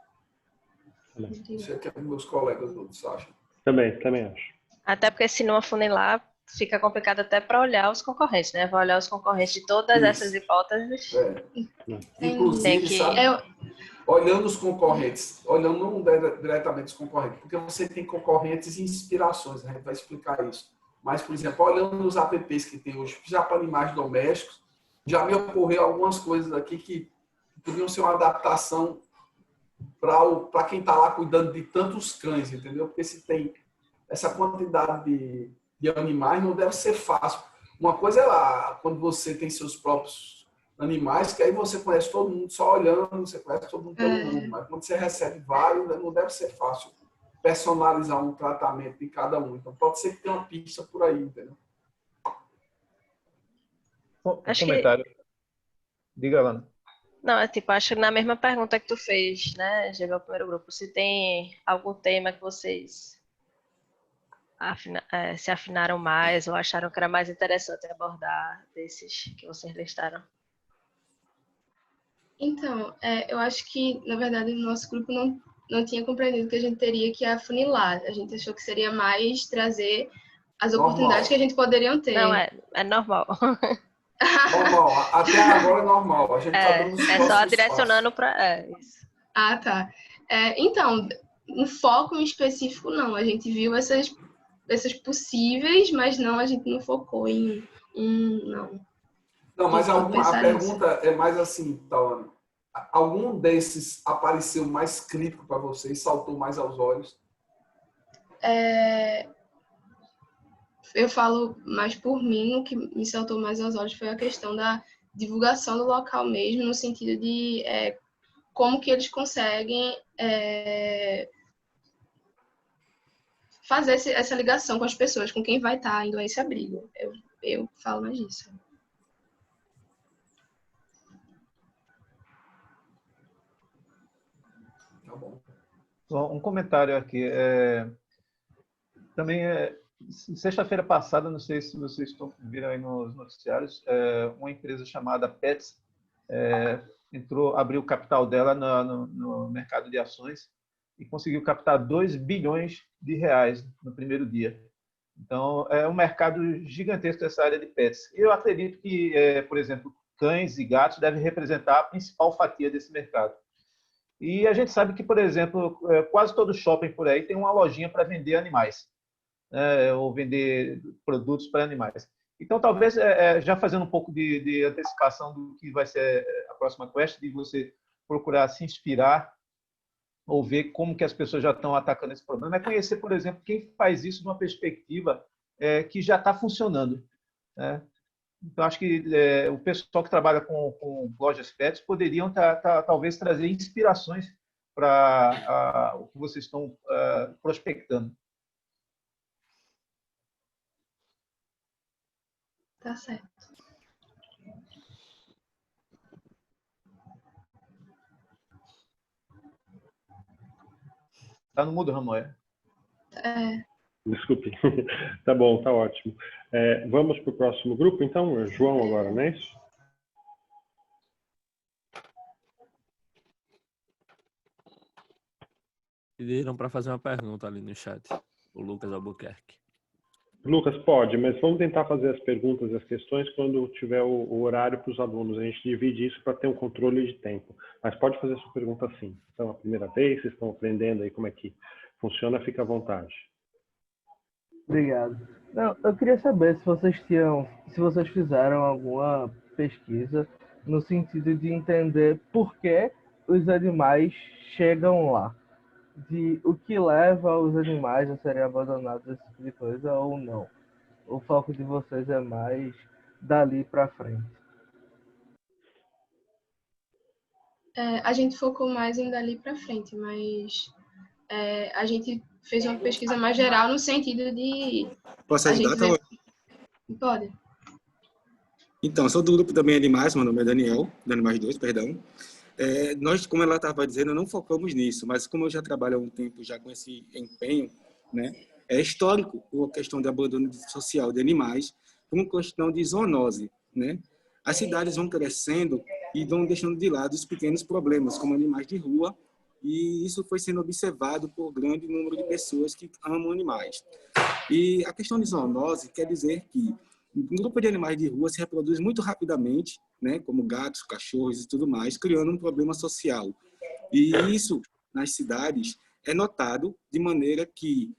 Speaker 4: Não sei o que meus colegas outros acham.
Speaker 1: Também acho.
Speaker 3: Até porque se não afunilar, fica complicado até para olhar os concorrentes, né? Vai olhar os concorrentes de todas essas hipóteses.
Speaker 4: Inclusive, sabe, olhando os concorrentes, olhando não diretamente os concorrentes, porque você tem concorrentes e inspirações, a gente vai explicar isso. Mas, por exemplo, olhando os apps que tem hoje, já para animais domésticos, já me ocorreu algumas coisas aqui que podiam ser uma adaptação para quem está lá cuidando de tantos cães, entendeu? Porque se tem essa quantidade de animais, não deve ser fácil. Uma coisa é lá, quando você tem seus próprios animais, que aí você conhece todo mundo só olhando, você conhece todo mundo pelo mundo, mas quando você recebe vários, não deve ser fácil personalizar um tratamento de cada um. Então pode ser que tenha uma pista por aí, entendeu?
Speaker 3: Acho
Speaker 6: Comentário. Diga, Alana.
Speaker 3: Não, é tipo, acho que na mesma pergunta que tu fez, né, GV, o primeiro grupo, se tem algum tema que vocês se afinaram mais ou acharam que era mais interessante abordar desses que vocês listaram?
Speaker 7: Então, eu acho que, na verdade, no nosso grupo não tinha compreendido que a gente teria que afunilar. A gente achou que seria mais trazer as oportunidades que a gente poderia ter.
Speaker 3: Não, é normal.
Speaker 4: Normal, até agora é normal. A gente tá dando os
Speaker 3: só direcionando para isso.
Speaker 7: Ah, tá. Então, um foco em específico, não. A gente viu essas possíveis, mas não, a gente não focou em não.
Speaker 4: Não, mas a pergunta é mais assim, Tawane. Algum desses apareceu mais crítico para você e saltou mais aos olhos?
Speaker 7: Eu falo mais por mim, o que me saltou mais aos olhos foi a questão da divulgação do local mesmo, no sentido de como que eles conseguem fazer essa ligação com as pessoas, com quem vai estar indo a esse abrigo. Eu falo mais disso.
Speaker 4: Tá bom.
Speaker 6: Um comentário aqui. Também sexta-feira passada, não sei se vocês viram aí nos noticiários, uma empresa chamada Pets abriu o capital dela no mercado de ações e conseguiu captar 2 bilhões de reais no primeiro dia. Então, é um mercado gigantesco essa área de pets. Eu acredito que, por exemplo, cães e gatos devem representar a principal fatia desse mercado. E a gente sabe que, por exemplo, quase todo shopping por aí tem uma lojinha para vender animais, ou vender produtos para animais. Então, talvez, já fazendo um pouco de antecipação do que vai ser a próxima quest, de você procurar se inspirar ou ver como que as pessoas já estão atacando esse problema, é conhecer, por exemplo, quem faz isso de uma perspectiva que já está funcionando. Né? Então, acho que o pessoal que trabalha com lojas pets poderiam talvez trazer inspirações para o que vocês estão prospectando.
Speaker 7: Tá certo.
Speaker 6: Tá no mudo, Ramon?
Speaker 1: Desculpe. Tá bom, tá ótimo. Vamos para o próximo grupo, então? João agora, não é isso?
Speaker 9: Pediram para fazer uma pergunta ali no chat, o Lucas Albuquerque.
Speaker 1: Lucas, pode, mas vamos tentar fazer as perguntas e as questões quando tiver o horário para os alunos. A gente divide isso para ter um controle de tempo. Mas pode fazer a sua pergunta sim. Então, a primeira vez, vocês estão aprendendo aí como é que funciona, fica à vontade.
Speaker 10: Obrigado. Não, eu queria saber se vocês fizeram alguma pesquisa no sentido de entender por que os animais chegam lá. O que leva os animais a serem abandonados, esse tipo de coisa, ou não. O foco de vocês é mais dali para frente.
Speaker 7: A gente focou mais em dali para frente, mas a gente fez uma pesquisa mais geral no sentido de...
Speaker 11: Posso ajudar, Tawane?
Speaker 7: Pode.
Speaker 11: Então, sou do grupo também Animais, meu nome é Daniel, do Animais 2, perdão. Nós, como ela estava dizendo, não focamos nisso, mas como eu já trabalho há um tempo já com esse empenho, né, é histórico a questão de abandono social de animais, como questão de zoonose, né? As cidades vão crescendo e vão deixando de lado os pequenos problemas, como animais de rua, e isso foi sendo observado por grande número de pessoas que amam animais. E a questão de zoonose quer dizer que um grupo de animais de rua se reproduz muito rapidamente, né, como gatos, cachorros e tudo mais, criando um problema social. E isso, nas cidades, é notado de maneira que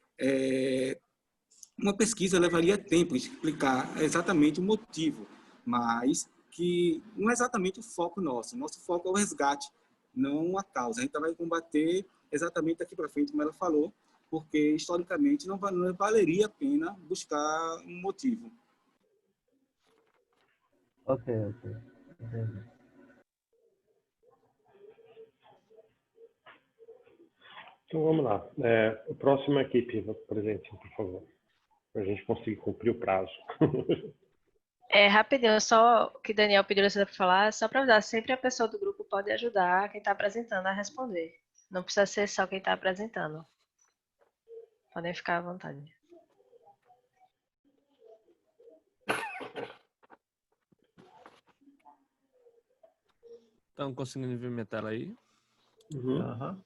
Speaker 11: uma pesquisa levaria tempo a explicar exatamente o motivo, mas que não é exatamente o foco nosso. Nosso foco é o resgate, não a causa. A gente vai combater exatamente daqui para frente, como ela falou, porque historicamente não valeria a pena buscar um motivo.
Speaker 10: Ok. Entendi.
Speaker 1: Então vamos lá. O próximo equipe, presente, por favor, para a gente conseguir cumprir o prazo.
Speaker 3: Rapidinho, só o que Daniel pediu para falar, só para avisar, sempre a pessoa do grupo pode ajudar quem está apresentando a responder. Não precisa ser só quem está apresentando. Podem ficar à vontade.
Speaker 9: Estão conseguindo ver minha tela aí?
Speaker 6: Aham.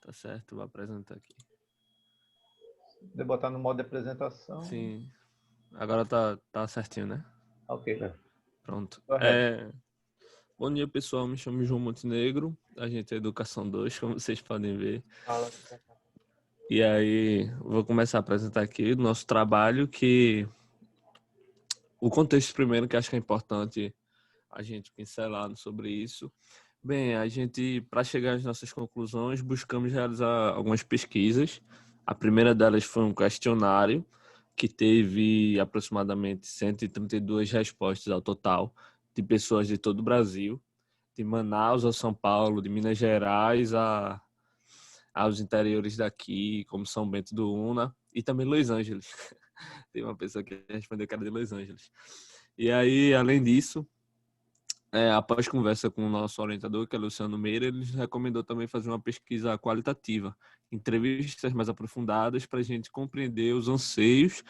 Speaker 9: Tá certo, vou apresentar aqui.
Speaker 6: De botar no modo de apresentação.
Speaker 9: Sim. Agora tá certinho, né?
Speaker 6: Ok.
Speaker 9: Pronto.
Speaker 6: Correto.
Speaker 9: Bom dia, pessoal. Me chamo João Montenegro. A gente é Educação 2, como vocês podem ver.
Speaker 6: Fala.
Speaker 9: E aí, vou começar a apresentar aqui o nosso trabalho, que o contexto primeiro, que acho que é importante a gente pincelar sobre isso. Bem, a gente, para chegar às nossas conclusões, buscamos realizar algumas pesquisas. A primeira delas foi um questionário que teve aproximadamente 132 respostas ao total, de pessoas de todo o Brasil, de Manaus a São Paulo, de Minas Gerais aos interiores daqui, como São Bento do Una, e também Los Angeles. Tem uma pessoa que respondeu que era de Los Angeles. E aí, além disso, após conversa com o nosso orientador, que é Luciano Meira, ele nos recomendou também fazer uma pesquisa qualitativa, entrevistas mais aprofundadas para a gente compreender os anseios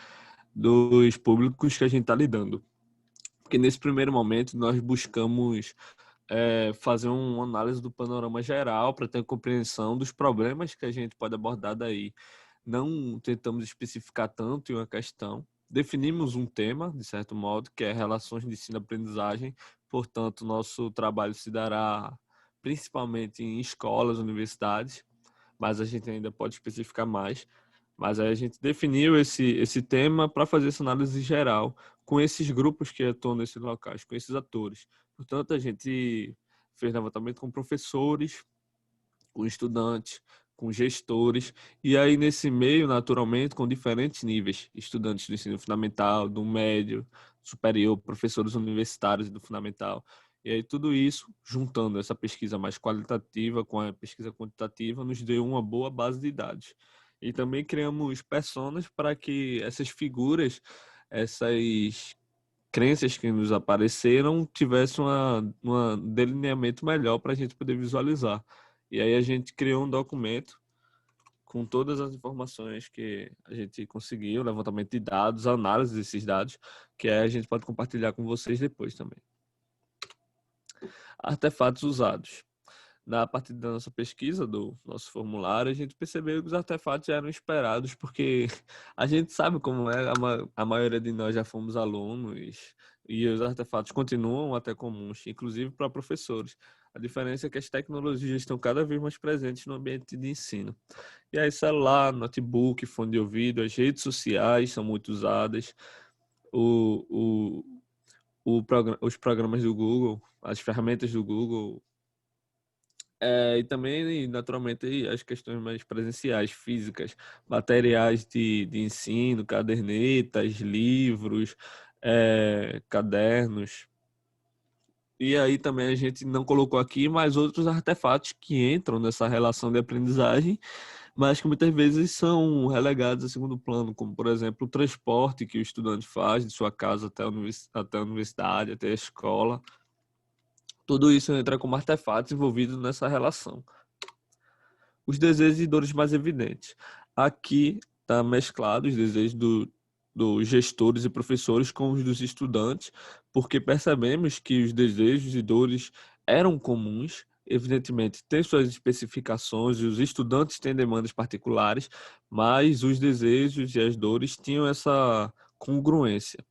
Speaker 9: dos públicos que a gente está lidando. Porque nesse primeiro momento nós buscamos fazer uma análise do panorama geral para ter compreensão dos problemas que a gente pode abordar daí. Não tentamos especificar tanto em uma questão. Definimos um tema, de certo modo, que é relações de ensino-aprendizagem. Portanto, nosso trabalho se dará principalmente em escolas, universidades, mas a gente ainda pode especificar mais. Mas aí a gente definiu esse tema para fazer essa análise geral com esses grupos que atuam nesses locais, com esses atores. Portanto, a gente fez levantamento com professores, com estudantes, com gestores, e aí nesse meio, naturalmente, com diferentes níveis, estudantes do ensino fundamental, do médio, superior, professores universitários do fundamental. E aí tudo isso, juntando essa pesquisa mais qualitativa com a pesquisa quantitativa, nos deu uma boa base de dados. E também criamos personas para que essas figuras, essas crenças que nos apareceram, tivessem um delineamento melhor para a gente poder visualizar. E aí a gente criou um documento com todas as informações que a gente conseguiu, levantamento de dados, análise desses dados, que a gente pode compartilhar com vocês depois também. Artefatos usados. Na partir da nossa pesquisa, do nosso formulário, a gente percebeu que os artefatos eram esperados, porque a gente sabe como é, a maioria de nós já fomos alunos, e os artefatos continuam até comuns, inclusive para professores. A diferença é que as tecnologias estão cada vez mais presentes no ambiente de ensino. E aí, celular, notebook, fone de ouvido, as redes sociais são muito usadas, os programas do Google, as ferramentas do Google, e também, naturalmente, as questões mais presenciais, físicas, materiais de ensino, cadernetas, livros, cadernos. E aí também a gente não colocou aqui mais outros artefatos que entram nessa relação de aprendizagem, mas que muitas vezes são relegados a segundo plano, como, por exemplo, o transporte que o estudante faz de sua casa até a universidade, até a escola. Tudo isso entra como artefatos envolvidos nessa relação. Os desejos e dores mais evidentes. Aqui está mesclado os desejos dos gestores e professores com os dos estudantes, porque percebemos que os desejos e dores eram comuns. Evidentemente, tem suas especificações e os estudantes têm demandas particulares, mas os desejos e as dores tinham essa congruência.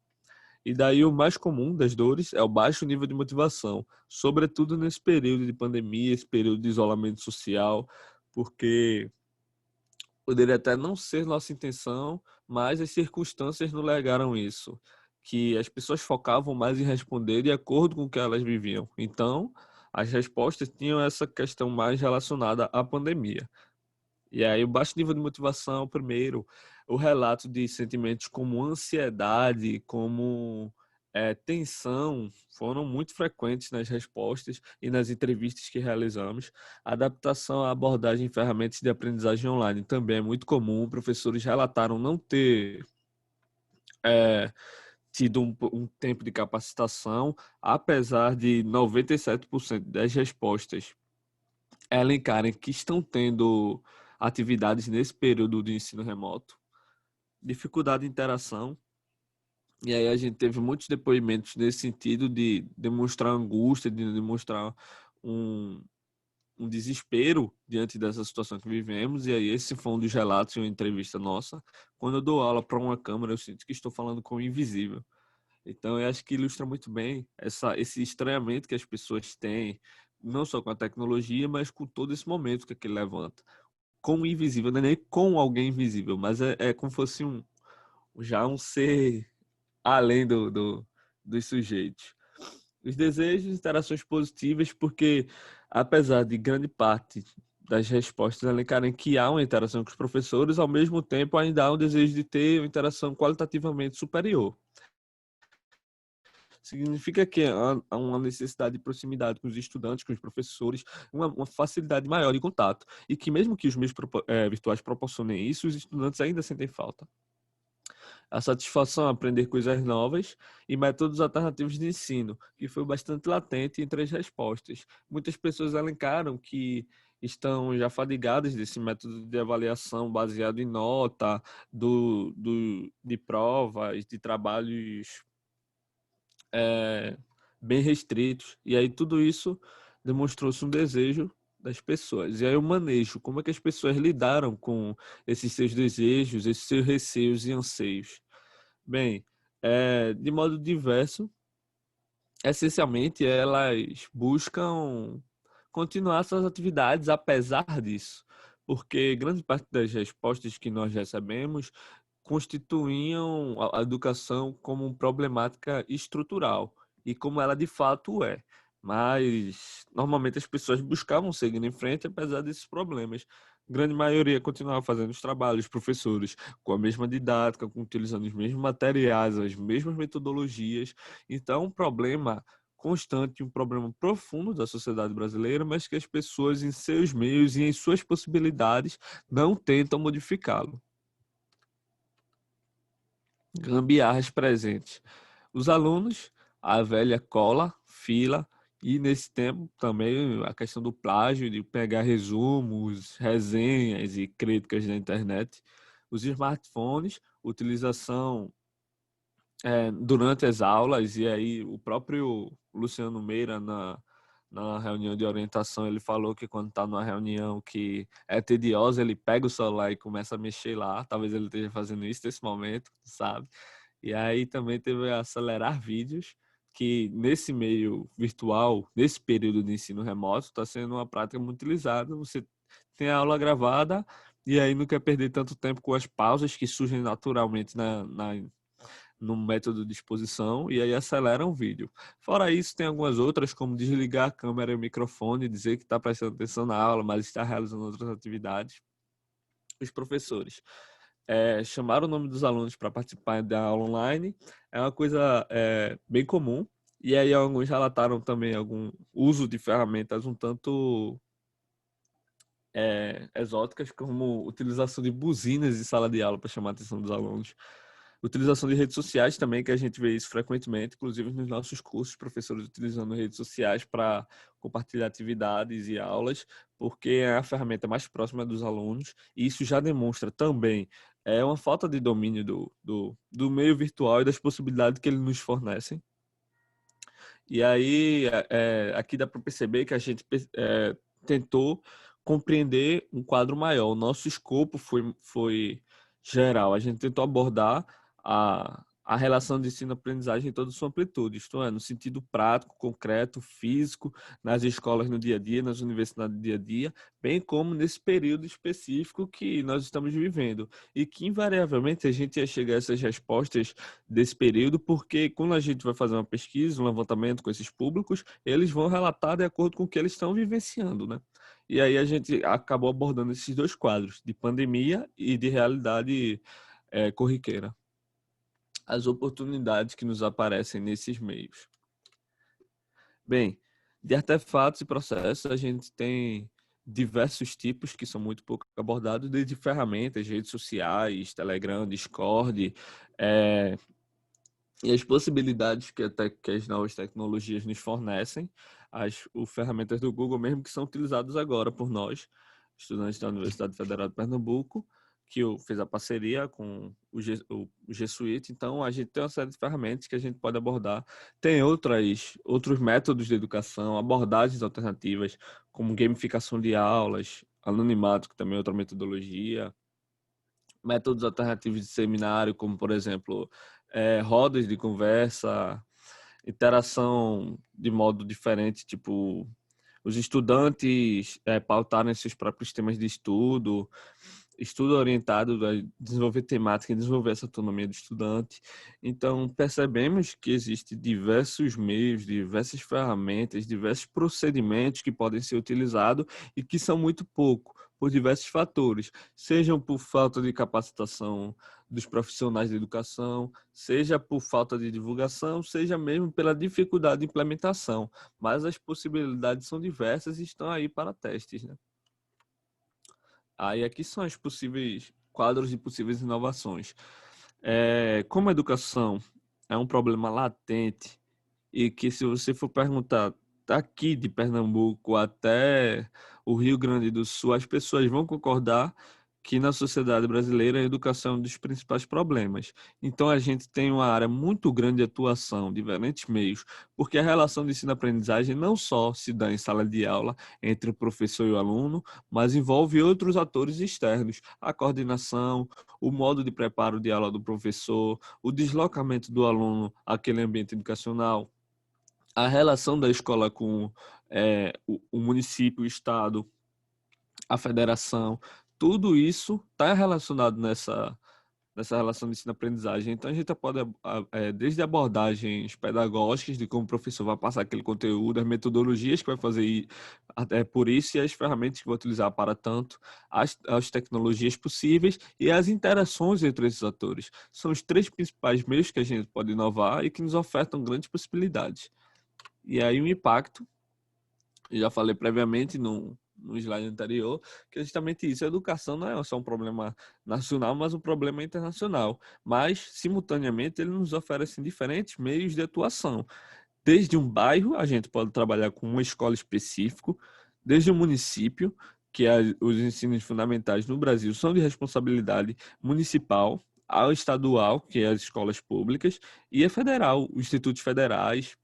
Speaker 9: E daí o mais comum das dores é o baixo nível de motivação, sobretudo nesse período de pandemia, esse período de isolamento social, porque poderia até não ser nossa intenção, mas as circunstâncias nos legaram isso, que as pessoas focavam mais em responder de acordo com o que elas viviam. Então, as respostas tinham essa questão mais relacionada à pandemia. E aí, o baixo nível de motivação, primeiro, o relato de sentimentos como ansiedade, como tensão, foram muito frequentes nas respostas e nas entrevistas que realizamos. A adaptação à abordagem em ferramentas de aprendizagem online também é muito comum. Professores relataram não ter tido um tempo de capacitação, apesar de 97% das respostas elencarem que estão tendo atividades nesse período de ensino remoto. Dificuldade de interação. E aí a gente teve muitos depoimentos nesse sentido de demonstrar angústia, de demonstrar um desespero diante dessa situação que vivemos. E aí esse foi um dos relatos em uma entrevista nossa. Quando eu dou aula para uma câmera, eu sinto que estou falando com o invisível. Então, eu acho que ilustra muito bem esse estranhamento que as pessoas têm, não só com a tecnologia, mas com todo esse momento que ele levanta. Com o invisível, não é nem com alguém invisível, mas é como se fosse já um ser além dos sujeitos. Os desejos, interações positivas, porque apesar de grande parte das respostas elencarem que há uma interação com os professores, ao mesmo tempo ainda há um desejo de ter uma interação qualitativamente superior. Significa que há uma necessidade de proximidade com os estudantes, com os professores, uma facilidade maior de contato. E que mesmo que os meios virtuais proporcionem isso, os estudantes ainda sentem falta. A satisfação em aprender coisas novas e métodos alternativos de ensino, que foi bastante latente entre as respostas. Muitas pessoas elencaram que estão já fadigadas desse método de avaliação baseado em nota, de provas, de trabalhos bem restritos. E aí tudo isso demonstrou-se um desejo das pessoas. E aí o manejo, como é que as pessoas lidaram com esses seus desejos, esses seus receios e anseios? Bem, de modo diverso, essencialmente elas buscam continuar suas atividades apesar disso, porque grande parte das respostas que nós recebemos constituíam a educação como problemática estrutural, e como ela de fato é. Mas, normalmente, as pessoas buscavam seguir em frente apesar desses problemas. Grande maioria continuava fazendo os trabalhos, professores, com a mesma didática, utilizando os mesmos materiais, as mesmas metodologias. Então, um problema constante, um problema profundo da sociedade brasileira, mas que as pessoas, em seus meios e em suas possibilidades, não tentam modificá-lo. Gambiarras presentes. Os alunos, a velha cola, fila, e nesse tempo também a questão do plágio, de pegar resumos, resenhas e críticas na internet. Os smartphones, utilização durante as aulas, e aí o próprio Luciano Meira, na reunião de orientação, ele falou que quando está numa reunião que é tediosa, ele pega o celular e começa a mexer lá. Talvez ele esteja fazendo isso nesse momento, sabe? E aí também teve acelerar vídeos, que nesse meio virtual, nesse período de ensino remoto, está sendo uma prática muito utilizada. Você tem a aula gravada e aí não quer perder tanto tempo com as pausas que surgem naturalmente no método de exposição, e aí acelera um vídeo. Fora isso, tem algumas outras, como desligar a câmera e o microfone, dizer que está prestando atenção na aula, mas está realizando outras atividades. Os professores chamar o nome dos alunos para participar da aula online é uma coisa bem comum, e aí alguns relataram também algum uso de ferramentas um tanto exóticas, como utilização de buzinas em sala de aula para chamar a atenção dos alunos. Utilização de redes sociais também, que a gente vê isso frequentemente, inclusive nos nossos cursos, professores utilizando redes sociais para compartilhar atividades e aulas, porque é a ferramenta mais próxima dos alunos, e isso já demonstra também uma falta de domínio do meio virtual e das possibilidades que eles nos fornecem. E aí, aqui dá para perceber que a gente tentou compreender um quadro maior. O nosso escopo foi geral. A gente tentou abordar a a relação de ensino-aprendizagem em toda sua amplitude, isto é, no sentido prático, concreto, físico, nas escolas no dia a dia, nas universidades no dia a dia, bem como nesse período específico que nós estamos vivendo. E que, invariavelmente, a gente ia chegar a essas respostas desse período, porque quando a gente vai fazer uma pesquisa, um levantamento com esses públicos, eles vão relatar de acordo com o que eles estão vivenciando, né? E aí a gente acabou abordando esses dois quadros, de pandemia e de realidade corriqueira. As oportunidades que nos aparecem nesses meios. Bem, de artefatos e processos, a gente tem diversos tipos que são muito pouco abordados, desde ferramentas, redes sociais, Telegram, Discord, e as possibilidades que as novas tecnologias nos fornecem, as ferramentas do Google mesmo que são utilizadas agora por nós, estudantes da Universidade Federal de Pernambuco, que fez a parceria com o G Suite. Então, a gente tem uma série de ferramentas que a gente pode abordar. Tem outros métodos de educação, abordagens alternativas, como gamificação de aulas, anonimato, que também é outra metodologia, métodos alternativos de seminário, como, por exemplo, rodas de conversa, interação de modo diferente, tipo, os estudantes pautarem seus próprios temas de estudo orientado a desenvolver temática e desenvolver essa autonomia do estudante. Então, percebemos que existem diversos meios, diversas ferramentas, diversos procedimentos que podem ser utilizados e que são muito pouco, por diversos fatores, sejam por falta de capacitação dos profissionais de educação, seja por falta de divulgação, seja mesmo pela dificuldade de implementação. Mas as possibilidades são diversas e estão aí para testes, né? Aí aqui são os possíveis quadros de possíveis inovações. Como a educação é um problema latente e que, se você for perguntar daqui de Pernambuco até o Rio Grande do Sul, as pessoas vão concordar que na sociedade brasileira a educação é um dos principais problemas. Então a gente tem uma área muito grande de atuação, diferentes meios, porque a relação de ensino-aprendizagem não só se dá em sala de aula entre o professor e o aluno, mas envolve outros atores externos, a coordenação, o modo de preparo de aula do professor, o deslocamento do aluno àquele ambiente educacional, a relação da escola com o município, o estado, a federação, tudo isso está relacionado nessa relação de ensino-aprendizagem. Então, a gente pode, desde abordagens pedagógicas, de como o professor vai passar aquele conteúdo, as metodologias que vai fazer por isso e as ferramentas que vai utilizar para tanto, as tecnologias possíveis e as interações entre esses atores. São os três principais meios que a gente pode inovar e que nos ofertam grandes possibilidades. E aí o impacto, eu já falei previamente no slide anterior, que é justamente isso. A educação não é só um problema nacional, mas um problema internacional. Mas, simultaneamente, ele nos oferece diferentes meios de atuação. Desde um bairro, a gente pode trabalhar com uma escola específica, desde um município, que os ensinos fundamentais no Brasil são de responsabilidade municipal, ao estadual, que é as escolas públicas, e a federal, os institutos federais.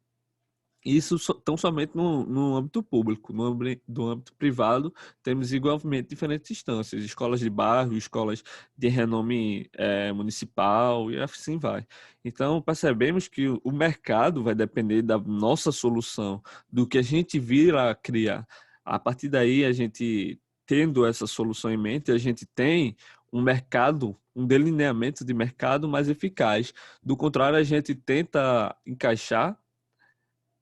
Speaker 9: Isso tão somente no âmbito público. No âmbito privado, temos igualmente diferentes instâncias, escolas de bairro, escolas de renome municipal e assim vai. Então, percebemos que o mercado vai depender da nossa solução, do que a gente vir a criar. A partir daí, a gente, tendo essa solução em mente, a gente tem um mercado, um delineamento de mercado mais eficaz. Do contrário, a gente tenta encaixar,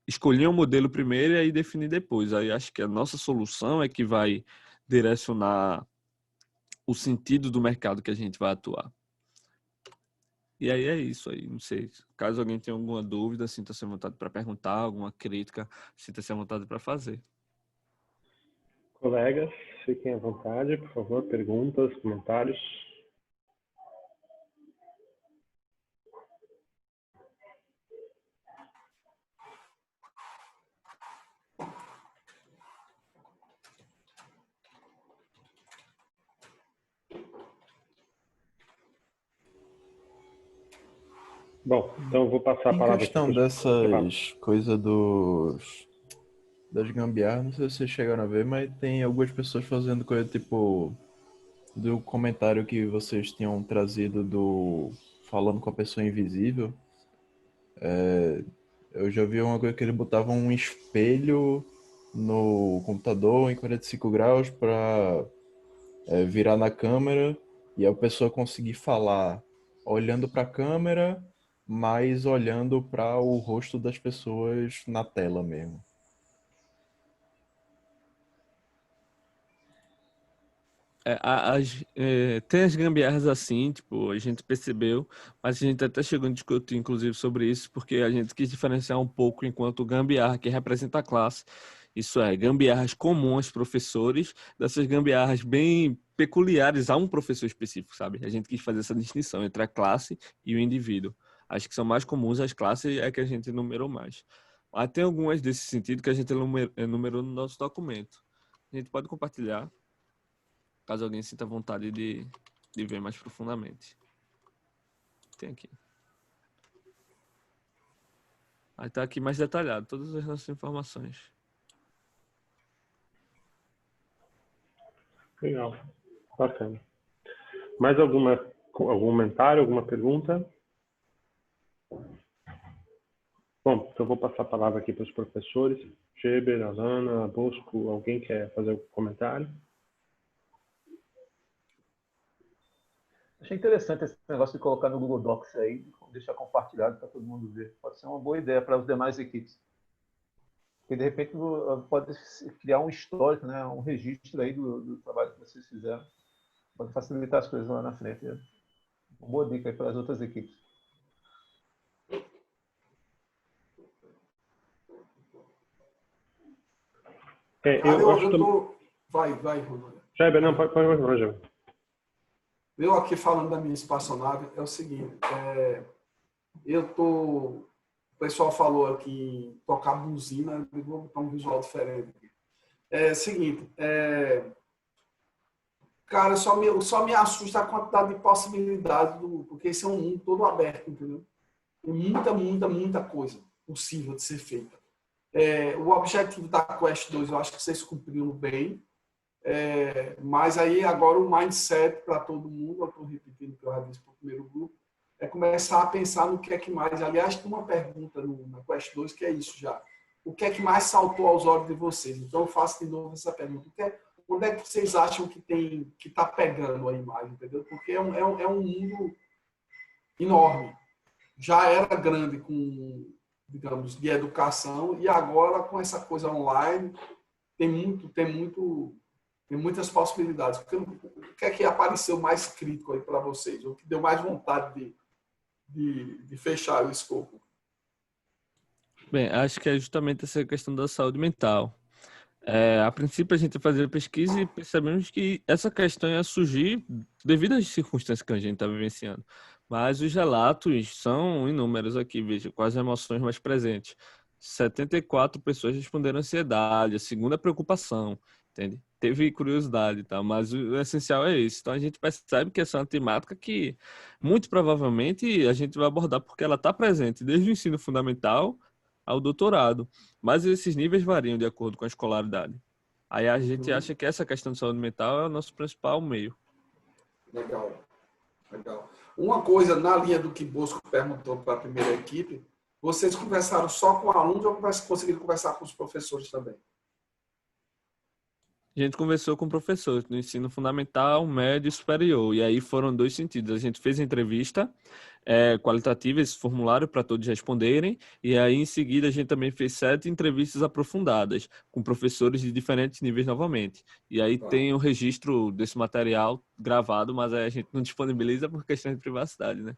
Speaker 9: escolher um modelo primeiro e aí definir depois. Aí acho que a nossa solução é que vai direcionar o sentido do mercado que a gente vai atuar. E aí é isso aí. Não sei, caso alguém tenha alguma dúvida, sinta-se à vontade para perguntar, alguma crítica, sinta-se à vontade para fazer.
Speaker 1: Colegas, fiquem à vontade, por favor, perguntas, comentários. Bom, então eu vou passar a
Speaker 5: Em
Speaker 1: palavra
Speaker 5: questão
Speaker 1: aqui.
Speaker 5: dessas coisas das gambiarras, não sei se vocês chegaram a ver, mas tem algumas pessoas fazendo coisa tipo do comentário que vocês tinham trazido do falando com a pessoa invisível. Eu já vi uma coisa que ele botava um espelho no computador em 45 graus para virar na câmera e a pessoa conseguir falar olhando para a câmera, mas olhando para o rosto das pessoas na tela mesmo.
Speaker 9: Tem as gambiarras assim, tipo, a gente percebeu, mas a gente até chegou a discutir, inclusive, sobre isso, porque a gente quis diferenciar um pouco enquanto gambiarra que representa a classe. Isso é, gambiarras comuns aos professores, dessas gambiarras bem peculiares a um professor específico, sabe? A gente quis fazer essa distinção entre a classe e o indivíduo. As que são mais comuns às classes é que a gente enumerou mais. Mas tem algumas desse sentido que a gente enumerou no nosso documento. A gente pode compartilhar, caso alguém sinta vontade de ver mais profundamente. Tem aqui. Aí tá aqui mais detalhado, todas as nossas informações.
Speaker 1: Legal. Bacana. Mais algum comentário, alguma pergunta? Bom, então eu vou passar a palavra aqui para os professores. Geber, Alana, Bosco, alguém quer fazer um comentário?
Speaker 6: Achei interessante esse negócio de colocar no Google Docs aí, deixar compartilhado para todo mundo ver. Pode ser uma boa ideia para as demais equipes. Porque, de repente, pode criar um histórico, né? Um registro aí do trabalho que vocês fizeram. Pode facilitar as coisas lá na frente. Uma boa dica aí para as outras equipes.
Speaker 1: Eu acho que...
Speaker 4: Vai, Ronaldo.
Speaker 1: Jaber, não, pode Jaber.
Speaker 4: Eu aqui falando da minha espaçonave, é o seguinte, o pessoal falou aqui em tocar buzina, eu vou botar um visual diferente. É o seguinte, cara, só me assusta a quantidade de possibilidades, porque esse é um mundo todo aberto, entendeu? Tem muita coisa possível de ser feita. O objetivo da Quest 2, eu acho que vocês cumpriram bem. Mas aí agora o mindset para todo mundo, eu estou repetindo o que eu já disse para o primeiro grupo, é começar a pensar no que é que mais. Aliás, tem uma pergunta na Quest 2 que é isso já. O que é que mais saltou aos olhos de vocês? Então eu faço de novo essa pergunta. Onde é que vocês acham que está pegando a imagem, entendeu? Porque é um mundo enorme. Já era grande com, digamos, de educação e agora com essa coisa online tem muitas possibilidades. O que é que apareceu mais crítico aí para vocês? O que deu mais vontade de fechar o escopo?
Speaker 9: Bem, acho que é justamente essa questão da saúde mental. A princípio, a gente fazia pesquisa e percebemos que essa questão ia surgir devido às circunstâncias que a gente está vivenciando. Mas os relatos são inúmeros aqui, veja, quais emoções mais presentes. 74 pessoas responderam ansiedade, a segunda preocupação, entende? Teve curiosidade e tal, mas o essencial é isso. Então a gente percebe que essa é uma temática que muito provavelmente a gente vai abordar porque ela está presente desde o ensino fundamental ao doutorado, mas esses níveis variam de acordo com a escolaridade. Aí a gente acha que essa questão de saúde mental é o nosso principal meio.
Speaker 4: Legal. Uma coisa, na linha do que Bosco perguntou para a primeira equipe, vocês conversaram só com alunos ou conseguiram conversar com os professores também?
Speaker 9: A gente conversou com professores no ensino fundamental, médio e superior. E aí foram dois sentidos. A gente fez entrevista qualitativa, esse formulário para todos responderem. E aí, em seguida, a gente também fez 7 entrevistas aprofundadas com professores de diferentes níveis novamente. E aí tem o registro desse material gravado, mas aí a gente não disponibiliza por questão de privacidade, né?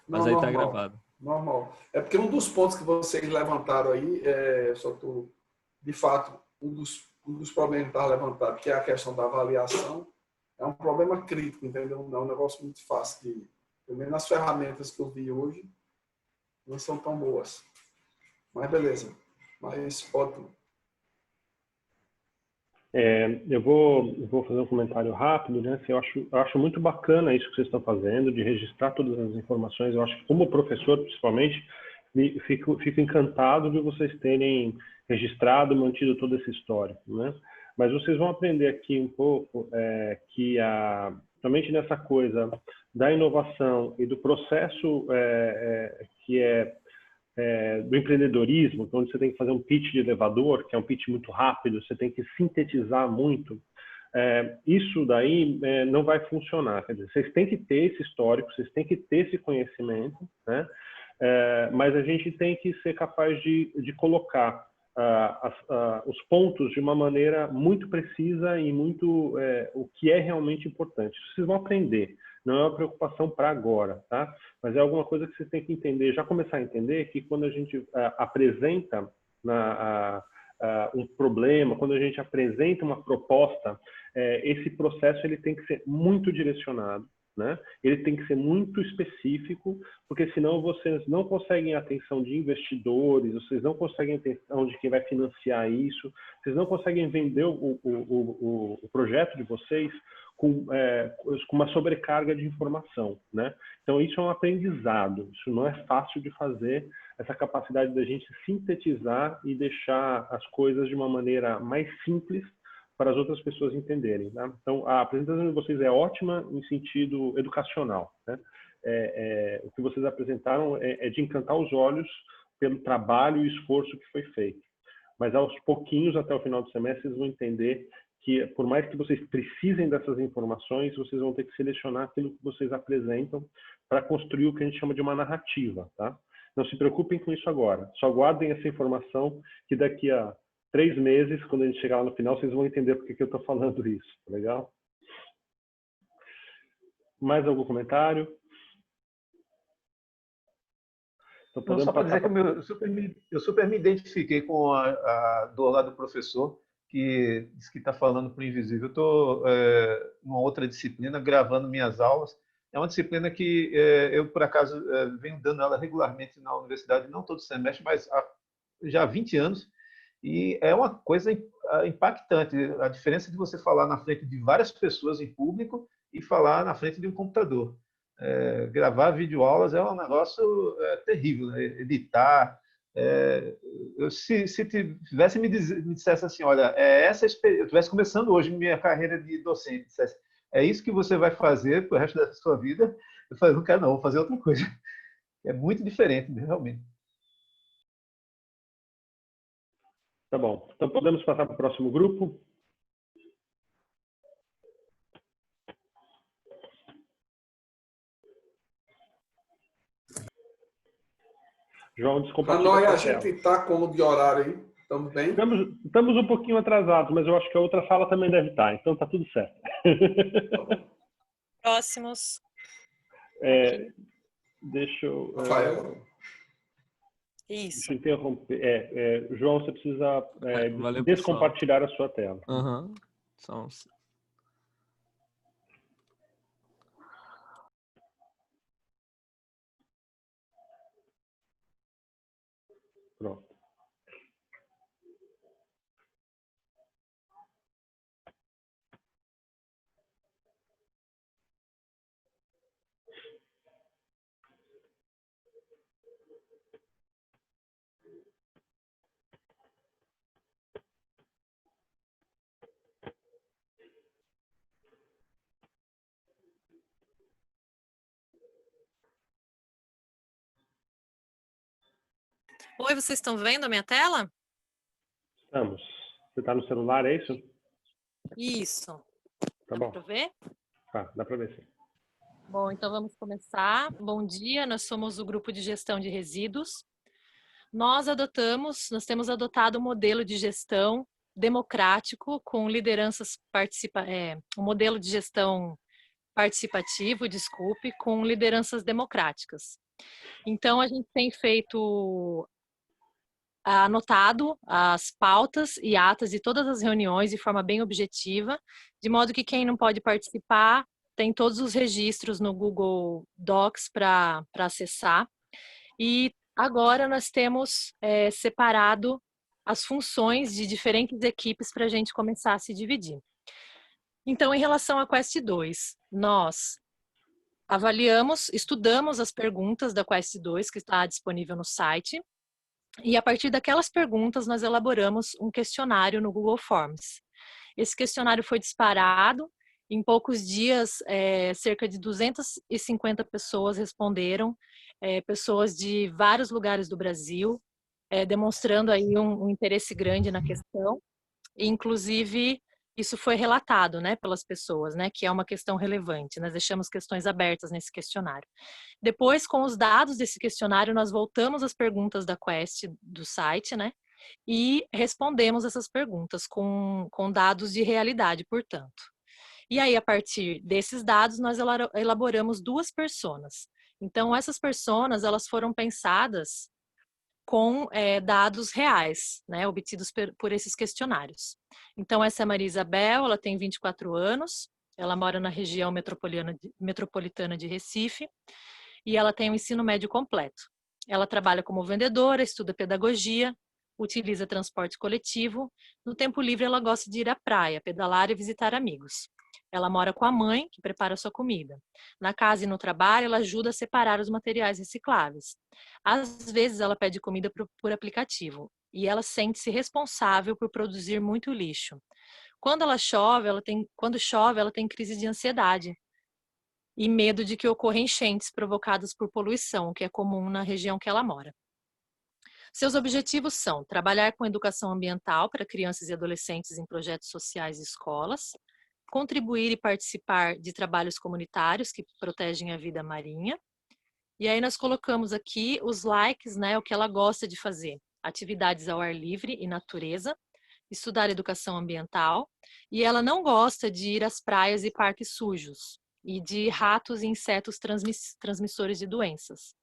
Speaker 9: Mas aí está gravado.
Speaker 4: Normal. É porque um dos pontos que vocês levantaram aí, de fato, um dos problemas que está levantado, que é a questão da avaliação, é um problema crítico, entendeu? Não é um negócio muito fácil de... Pelo menos as ferramentas que eu vi hoje não são tão boas. Mas beleza. Mas pode...
Speaker 1: Eu vou fazer um comentário rápido, né? Assim, eu acho muito bacana isso que vocês estão fazendo, de registrar todas as informações. Eu acho que, como professor, principalmente, fico encantado de vocês terem registrado, mantido todo esse histórico, né? Mas vocês vão aprender aqui um pouco que somente nessa coisa da inovação e do processo que do empreendedorismo, onde você tem que fazer um pitch de elevador, que é um pitch muito rápido, você tem que sintetizar muito, isso daí não vai funcionar. Quer dizer, vocês têm que ter esse histórico, vocês têm que ter esse conhecimento, né? Mas a gente tem que ser capaz de colocar os pontos de uma maneira muito precisa e muito o que é realmente importante. Vocês vão aprender, não é uma preocupação para agora, tá? Mas é alguma coisa que vocês têm que entender, já começar a entender que quando a gente apresenta um problema, quando a gente apresenta uma proposta, esse processo ele tem que ser muito direcionado, né? Ele tem que ser muito específico, porque senão vocês não conseguem a atenção de investidores, vocês não conseguem a atenção de quem vai financiar isso, vocês não conseguem vender o projeto de vocês com uma sobrecarga de informação, né? Então isso é um aprendizado, isso não é fácil de fazer, essa capacidade da gente sintetizar e deixar as coisas de uma maneira mais simples para as outras pessoas entenderem, tá? Então, a apresentação de vocês é ótima em sentido educacional, né? O que vocês apresentaram é de encantar os olhos pelo trabalho e esforço que foi feito. Mas, aos pouquinhos, até o final do semestre, vocês vão entender que, por mais que vocês precisem dessas informações, vocês vão ter que selecionar aquilo que vocês apresentam para construir o que a gente chama de uma narrativa, tá? Não se preocupem com isso agora. Só guardem essa informação que daqui a 3 meses, quando a gente chegar lá no final, vocês vão entender por que eu estou falando isso. Tá legal? Mais algum comentário?
Speaker 6: Então, só para dizer que eu super me identifiquei com a dor lá do professor, que diz que está falando para o invisível. Eu estou numa outra disciplina, gravando minhas aulas. É uma disciplina que eu, por acaso, venho dando ela regularmente na universidade, não todo semestre, mas já há 20 anos. E é uma coisa impactante, a diferença de você falar na frente de várias pessoas em público e falar na frente de um computador. Gravar videoaulas é um negócio terrível, né? Editar. Se tivesse me dissesse assim, olha, essa experiência, eu estivesse começando hoje minha carreira de docente, dissesse, é isso que você vai fazer pro resto da sua vida, eu falei, não quero não, vou fazer outra coisa. É muito diferente, realmente.
Speaker 1: Tá bom. Então, podemos passar para o próximo grupo? João, descompartilha.
Speaker 4: Hanoi, a gente está como de horário aí? Estamos bem?
Speaker 1: Estamos um pouquinho atrasados, mas eu acho que a outra sala também deve estar, então está tudo certo.
Speaker 12: Próximos.
Speaker 1: Deixa eu...
Speaker 4: Rafael.
Speaker 12: Isso.
Speaker 1: Deixa eu interromper. João, você precisa
Speaker 9: valeu,
Speaker 1: descompartilhar a sua tela.
Speaker 9: Uhum.
Speaker 1: Pronto.
Speaker 12: Oi, vocês estão vendo a minha tela?
Speaker 1: Estamos. Você está no celular, é isso?
Speaker 12: Isso.
Speaker 1: Tá
Speaker 12: Dá
Speaker 1: bom.
Speaker 12: para ver?
Speaker 1: Tá, dá para ver sim.
Speaker 12: Bom, então vamos começar. Bom dia, nós somos o grupo de gestão de resíduos. Nós temos adotado um modelo de gestão democrático com lideranças um modelo de gestão participativo, com lideranças democráticas. Então, a gente tem anotado as pautas e atas de todas as reuniões de forma bem objetiva, de modo que quem não pode participar tem todos os registros no Google Docs para acessar. E agora nós temos separado as funções de diferentes equipes para a gente começar a se dividir. Então, em relação à Quest 2, nós estudamos as perguntas da Quest 2 que está disponível no site, e a partir daquelas perguntas nós elaboramos um questionário no Google Forms. Esse questionário foi disparado Em poucos dias, cerca de 250 pessoas responderam, pessoas de vários lugares do Brasil, demonstrando aí um interesse grande na questão. E, inclusive, isso foi relatado, né, pelas pessoas, né, que é uma questão relevante. Nós deixamos questões abertas nesse questionário. Depois, com os dados desse questionário, nós voltamos às perguntas da Quest do site, né, e respondemos essas perguntas com dados de realidade, portanto. E aí, a partir desses dados, nós elaboramos 2 personas. Então, essas personas, elas foram pensadas com dados reais, né, obtidos por esses questionários. Então, essa é a Maria Isabel, ela tem 24 anos, ela mora na região metropolitana de Recife, e ela tem um ensino médio completo. Ela trabalha como vendedora, estuda pedagogia, utiliza transporte coletivo. No tempo livre, ela gosta de ir à praia, pedalar e visitar amigos. Ela mora com a mãe, que prepara a sua comida. Na casa e no trabalho, ela ajuda a separar os materiais recicláveis. Às vezes, ela pede comida por aplicativo. E ela sente-se responsável por produzir muito lixo. Quando chove, ela tem crise de ansiedade e medo de que ocorram enchentes provocadas por poluição, que é comum na região que ela mora. Seus objetivos são trabalhar com educação ambiental para crianças e adolescentes em projetos sociais e escolas, contribuir e participar de trabalhos comunitários que protegem a vida marinha. E aí nós colocamos aqui os likes, né, o que ela gosta de fazer. Atividades ao ar livre e natureza, estudar educação ambiental, e ela não gosta de ir às praias e parques sujos, e de ratos e insetos transmissores de doenças.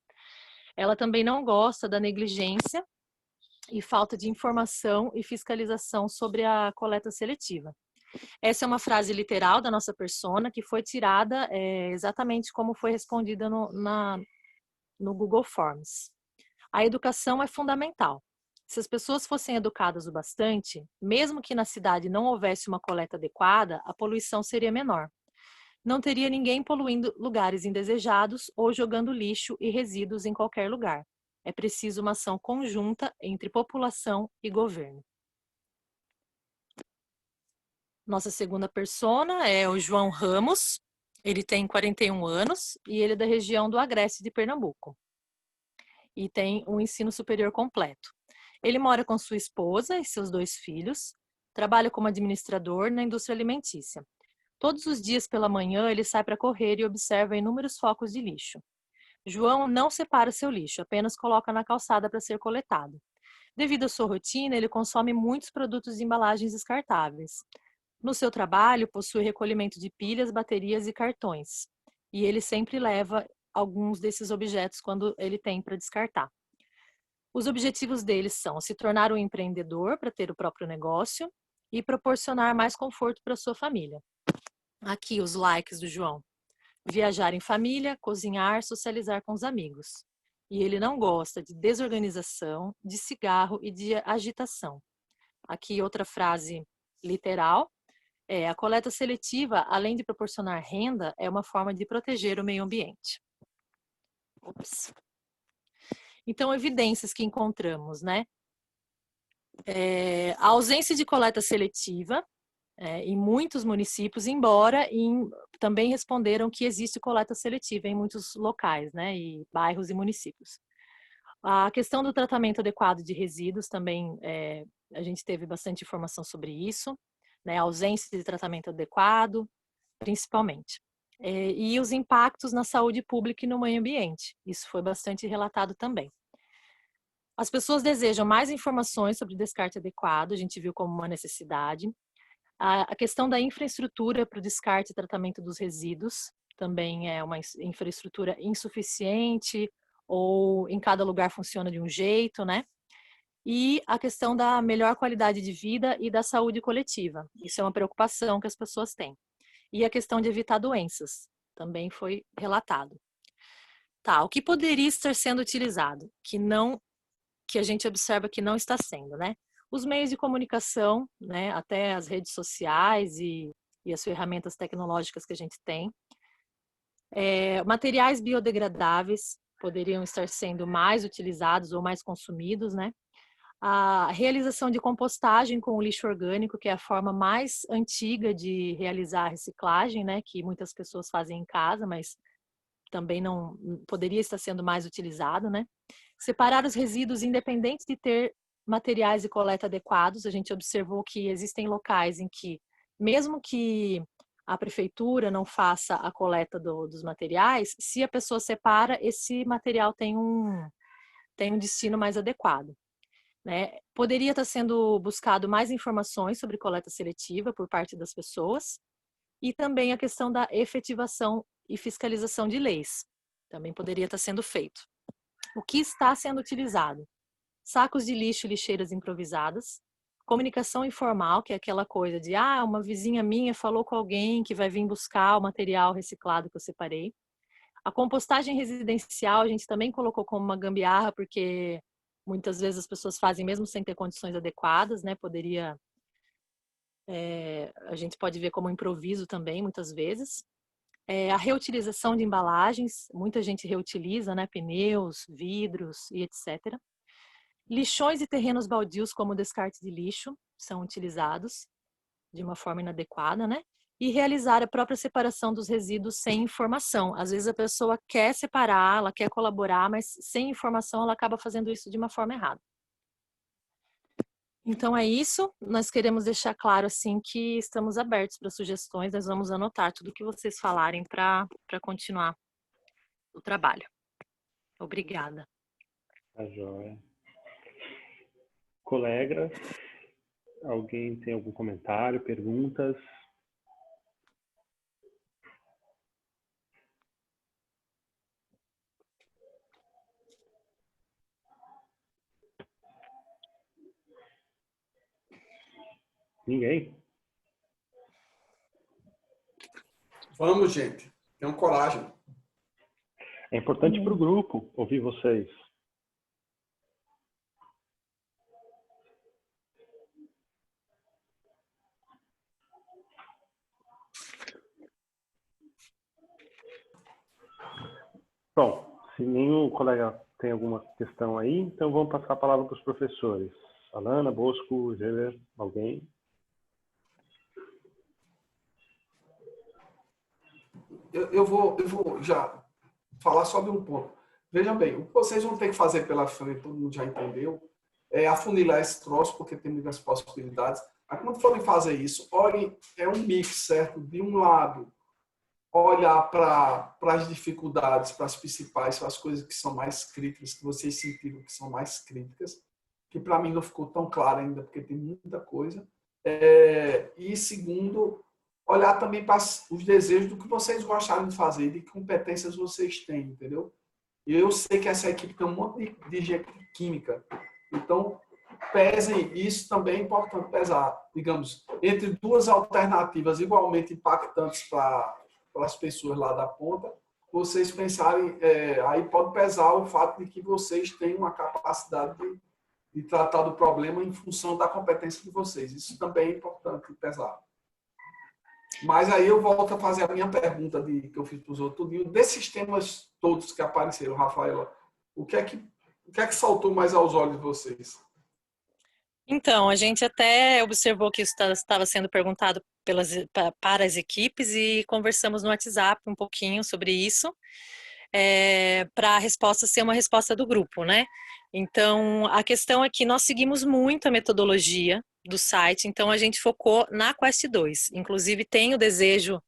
Speaker 12: Ela também não gosta da negligência e falta de informação e fiscalização sobre a coleta seletiva. Essa é uma frase literal da nossa persona que foi tirada exatamente como foi respondida no Google Forms. A educação é fundamental. Se as pessoas fossem educadas o bastante, mesmo que na cidade não houvesse uma coleta adequada, a poluição seria menor. Não teria ninguém poluindo lugares indesejados ou jogando lixo e resíduos em qualquer lugar. É preciso uma ação conjunta entre população e governo. Nossa segunda persona é o João Ramos. Ele tem 41 anos e ele é da região do Agreste de Pernambuco. E tem um ensino superior completo. Ele mora com sua esposa e seus 2 filhos, trabalha como administrador na indústria alimentícia. Todos os dias pela manhã ele sai para correr e observa inúmeros focos de lixo. João não separa seu lixo, apenas coloca na calçada para ser coletado. Devido à sua rotina, ele consome muitos produtos de embalagens descartáveis. No seu trabalho, possui recolhimento de pilhas, baterias e cartões. E ele sempre leva alguns desses objetos quando ele tem para descartar. Os objetivos dele são se tornar um empreendedor para ter o próprio negócio e proporcionar mais conforto para sua família. Aqui os likes do João. Viajar em família, cozinhar, socializar com os amigos. E ele não gosta de desorganização, de cigarro e de agitação. Aqui outra frase literal. A coleta seletiva, além de proporcionar renda, é uma forma de proteger o meio ambiente. Ops. Então, evidências que encontramos, né? A ausência de coleta seletiva em muitos municípios, embora também responderam que existe coleta seletiva em muitos locais, né? E bairros e municípios. A questão do tratamento adequado de resíduos também, a gente teve bastante informação sobre isso, né? A ausência de tratamento adequado, principalmente. E os impactos na saúde pública e no meio ambiente. Isso foi bastante relatado também. As pessoas desejam mais informações sobre descarte adequado, a gente viu como uma necessidade. A questão da infraestrutura para o descarte e tratamento dos resíduos também é uma infraestrutura insuficiente ou em cada lugar funciona de um jeito, né? E a questão da melhor qualidade de vida e da saúde coletiva. Isso é uma preocupação que as pessoas têm. E a questão de evitar doenças também foi relatado. Tá, o que poderia estar sendo utilizado, que a gente observa que não está sendo, né? Os meios de comunicação, né, até as redes sociais e as ferramentas tecnológicas que a gente tem. Materiais biodegradáveis poderiam estar sendo mais utilizados ou mais consumidos, né? A realização de compostagem com o lixo orgânico, que é a forma mais antiga de realizar a reciclagem, né, que muitas pessoas fazem em casa, mas também não poderia estar sendo mais utilizado, né? Separar os resíduos independente de ter materiais de coleta adequados. A gente observou que existem locais em que, mesmo que a prefeitura não faça a coleta dos materiais, se a pessoa separa, esse material tem um destino mais adequado, né? Poderia estar sendo buscado mais informações sobre coleta seletiva por parte das pessoas e também a questão da efetivação e fiscalização de leis. Também poderia estar sendo feito. O que está sendo utilizado? Sacos de lixo e lixeiras improvisadas, comunicação informal, que é aquela coisa de uma vizinha minha falou com alguém que vai vir buscar o material reciclado que eu separei. A compostagem residencial a gente também colocou como uma gambiarra, porque muitas vezes as pessoas fazem mesmo sem ter condições adequadas, né? A gente pode ver como improviso também, muitas vezes. A reutilização de embalagens, muita gente reutiliza, né? Pneus, vidros e etc. Lixões e terrenos baldios como descarte de lixo são utilizados de uma forma inadequada, né? E realizar a própria separação dos resíduos sem informação. Às vezes a pessoa quer separar, ela quer colaborar, mas sem informação ela acaba fazendo isso de uma forma errada. Então é isso, nós queremos deixar claro assim que estamos abertos para sugestões, nós vamos anotar tudo que vocês falarem para continuar o trabalho. Obrigada.
Speaker 1: Tá joia. Colegas, alguém tem algum comentário, perguntas? Ninguém?
Speaker 4: Vamos, gente. Tenham coragem.
Speaker 1: É importante para o grupo ouvir vocês. Bom, se nenhum colega tem alguma questão aí, então vamos passar a palavra para os professores. Alana, Bosco, Geber, alguém?
Speaker 4: Eu vou já falar sobre um ponto. Vejam bem, o que vocês vão ter que fazer pela frente, todo mundo já entendeu, é afunilar esse troço, porque tem muitas possibilidades. Mas quando forem fazer isso, olhem, é um mix, certo? De um lado, olhar para as dificuldades, para as principais, para as coisas que são mais críticas, que vocês sentiram que são mais críticas, que para mim não ficou tão claro ainda, porque tem muita coisa. E segundo, olhar também para os desejos do que vocês gostaram de fazer, de que competências vocês têm, entendeu? E eu sei que essa equipe tem um monte de gente química, então pesem, isso também é importante pesar, digamos, entre duas alternativas igualmente impactantes para as pessoas lá da ponta, vocês pensarem, aí pode pesar o fato de que vocês têm uma capacidade de tratar do problema em função da competência de vocês. Isso também é importante pesar. Mas aí eu volto a fazer a minha pergunta que eu fiz para os outros. Desses temas todos que apareceram, Rafaela, o que é que saltou mais aos olhos de vocês?
Speaker 12: Então, a gente até observou que isso estava sendo perguntado para as equipes e conversamos no WhatsApp um pouquinho sobre isso, para a resposta ser uma resposta do grupo, né? Então, a questão é que nós seguimos muito a metodologia do site, então a gente focou na Quest 2. Inclusive, tem o desejo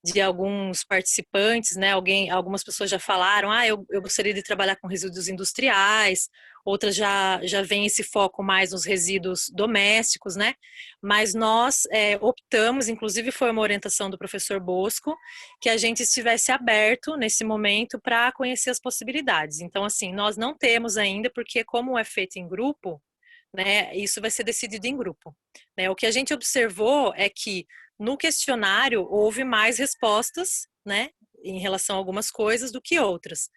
Speaker 12: de alguns participantes, né? Algumas pessoas já falaram, eu gostaria de trabalhar com resíduos industriais, outras já veem esse foco mais nos resíduos domésticos, né? Mas nós optamos, inclusive foi uma orientação do professor Bosco, que a gente estivesse aberto nesse momento para conhecer as possibilidades. Então, assim, nós não temos ainda, porque como é feito em grupo, né? Isso vai ser decidido em grupo, né? O que a gente observou é que no questionário houve mais respostas, né, em relação a algumas coisas do que outras.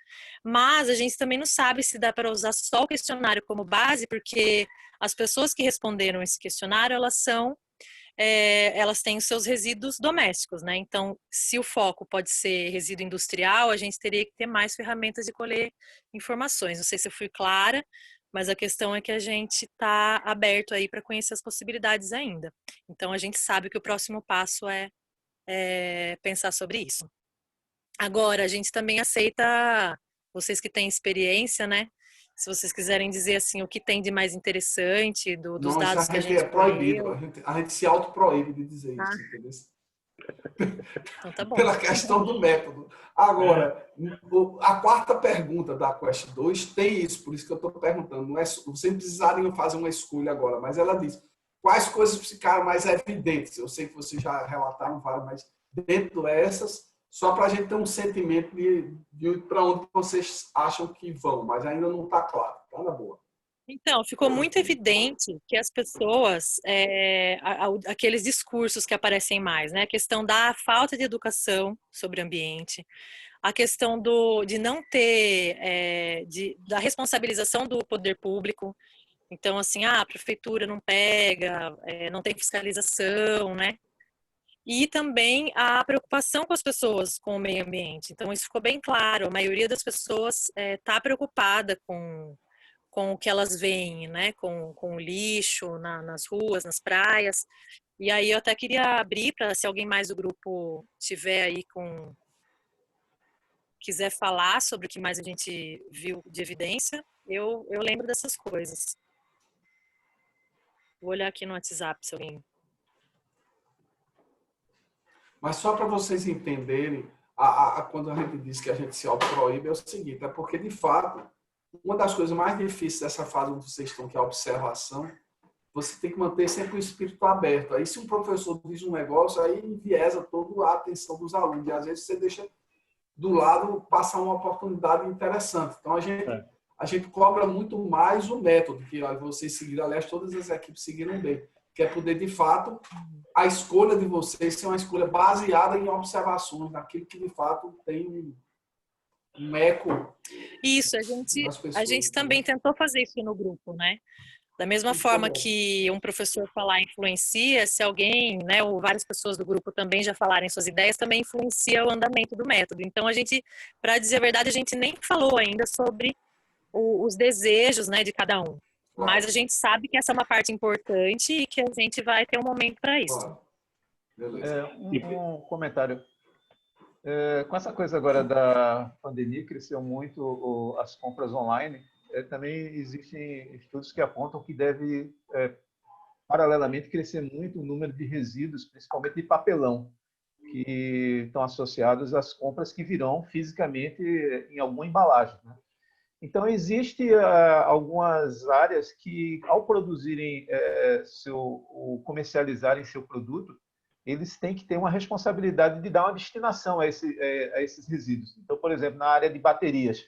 Speaker 12: Mas a gente também não sabe se dá para usar só o questionário como base, porque as pessoas que responderam esse questionário, elas têm os seus resíduos domésticos, né? Então, se o foco pode ser resíduo industrial, a gente teria que ter mais ferramentas de colher informações. Não sei se eu fui clara, mas a questão é que a gente está aberto aí para conhecer as possibilidades ainda. Então, a gente sabe que o próximo passo é pensar sobre isso. Agora, a gente também aceita, vocês que têm experiência, né? Se vocês quiserem dizer assim o que tem de mais interessante dos
Speaker 4: Não, isso
Speaker 12: dados
Speaker 4: a
Speaker 12: que a
Speaker 4: gente
Speaker 12: gente
Speaker 4: é proibido.
Speaker 12: colheu.
Speaker 4: A gente se autoproíbe de dizer isso, entendeu?
Speaker 12: Então tá bom.
Speaker 4: Pela questão do método. Agora, a quarta pergunta da Quest 2 tem isso, por isso que eu estou perguntando. Não é, vocês precisariam fazer uma escolha agora, mas ela diz quais coisas ficaram mais evidentes. Eu sei que vocês já relataram várias, mas dentro dessas, só para a gente ter um sentimento de para onde vocês acham que vão, mas ainda não está claro. Está na boa.
Speaker 12: Então, ficou muito evidente que as pessoas, aqueles discursos que aparecem mais, né? A questão da falta de educação sobre o ambiente, a questão de não ter, da responsabilização do poder público. Então, assim, a prefeitura não pega, não tem fiscalização, né? E também a preocupação com as pessoas com o meio ambiente. Então, isso ficou bem claro. A maioria das pessoas está preocupada com o que elas veem, né? Com o lixo nas ruas, nas praias. E aí eu até queria abrir para se alguém mais do grupo tiver aí quiser falar sobre o que mais a gente viu de evidência, eu lembro dessas coisas. Vou olhar aqui no WhatsApp se alguém...
Speaker 4: Mas só para vocês entenderem, quando a gente diz que a gente se autoproíbe, é o seguinte, é porque, de fato, uma das coisas mais difíceis dessa fase onde vocês estão, que é a observação, você tem que manter sempre o espírito aberto. Aí, se um professor diz um negócio, aí enviesa toda a atenção dos alunos. E, às vezes, você deixa do lado passar uma oportunidade interessante. Então, a gente cobra muito mais o método, que vocês seguiram, aliás, todas as equipes seguiram bem, que é poder, de fato, a escolha de vocês ser uma escolha baseada em observações, naquilo que, de fato, tem um eco.
Speaker 12: Isso, a gente também tentou fazer isso no grupo, né? Da mesma forma que um professor falar influencia, se alguém, né, ou várias pessoas do grupo também já falarem suas ideias, também influencia o andamento do método. Então, a gente, para dizer a verdade, a gente nem falou ainda sobre os desejos, né, de cada um. Mas a gente sabe que essa é uma parte importante e que a gente vai ter um momento para isso.
Speaker 6: Um comentário. Com essa coisa agora da pandemia, cresceu muito as compras online. Também existem estudos que apontam que deve, paralelamente, crescer muito o número de resíduos, principalmente de papelão, que estão associados às compras que virão fisicamente em alguma embalagem, né? Então, existem algumas áreas que, ao produzirem, ou comercializarem seu produto, eles têm que ter uma responsabilidade de dar uma destinação a esses resíduos. Então, por exemplo, na área de baterias.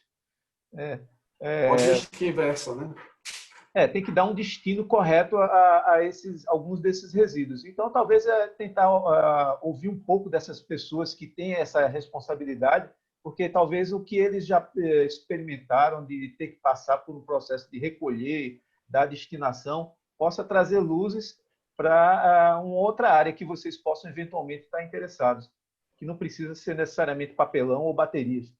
Speaker 4: Logística inversa, né?
Speaker 6: Tem que dar um destino correto a alguns desses resíduos. Então, talvez tentar ouvir um pouco dessas pessoas que têm essa responsabilidade, porque talvez o que eles já experimentaram de ter que passar por um processo de recolher, da destinação, possa trazer luzes para uma outra área que vocês possam eventualmente estar interessados, que não precisa ser necessariamente papelão ou baterias.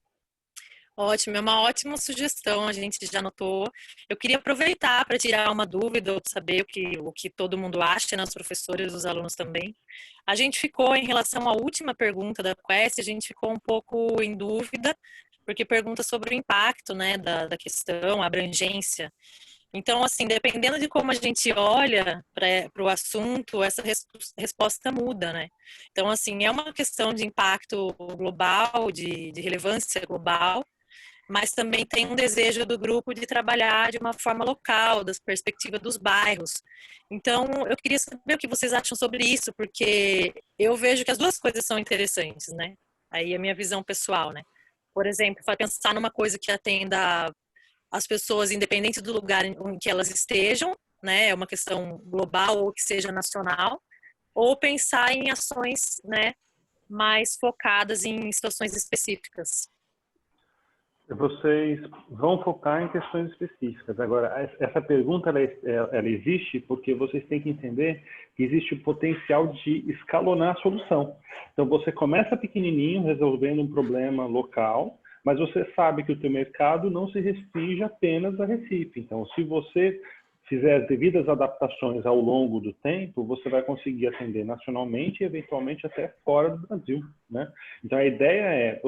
Speaker 12: Ótimo, é uma ótima sugestão, a gente já notou. Eu queria aproveitar para tirar uma dúvida, ou saber o que todo mundo acha, né, os professores e os alunos também. A gente ficou, em relação à última pergunta da Quest, a gente ficou um pouco em dúvida, porque pergunta sobre o impacto, né, da questão, a abrangência. Então, assim, dependendo de como a gente olha para o assunto, essa resposta muda, né? Então, assim, é uma questão de impacto global, de relevância global, mas também tem um desejo do grupo de trabalhar de uma forma local, das perspectivas dos bairros. Então, eu queria saber o que vocês acham sobre isso, porque eu vejo que as duas coisas são interessantes, né? Aí a minha visão pessoal, né? Por exemplo, para pensar numa coisa que atenda as pessoas, independente do lugar em que elas estejam, né? É uma questão global ou que seja nacional, ou pensar em ações, né, mais focadas em situações específicas.
Speaker 1: Vocês vão focar em questões específicas. Agora, essa pergunta ela existe porque vocês têm que entender que existe o potencial de escalonar a solução. Então, você começa pequenininho, resolvendo um problema local, mas você sabe que o teu mercado não se restringe apenas a Recife. Então, se você fizer as devidas adaptações ao longo do tempo, você vai conseguir atender nacionalmente e eventualmente até fora do Brasil, né? Então a ideia é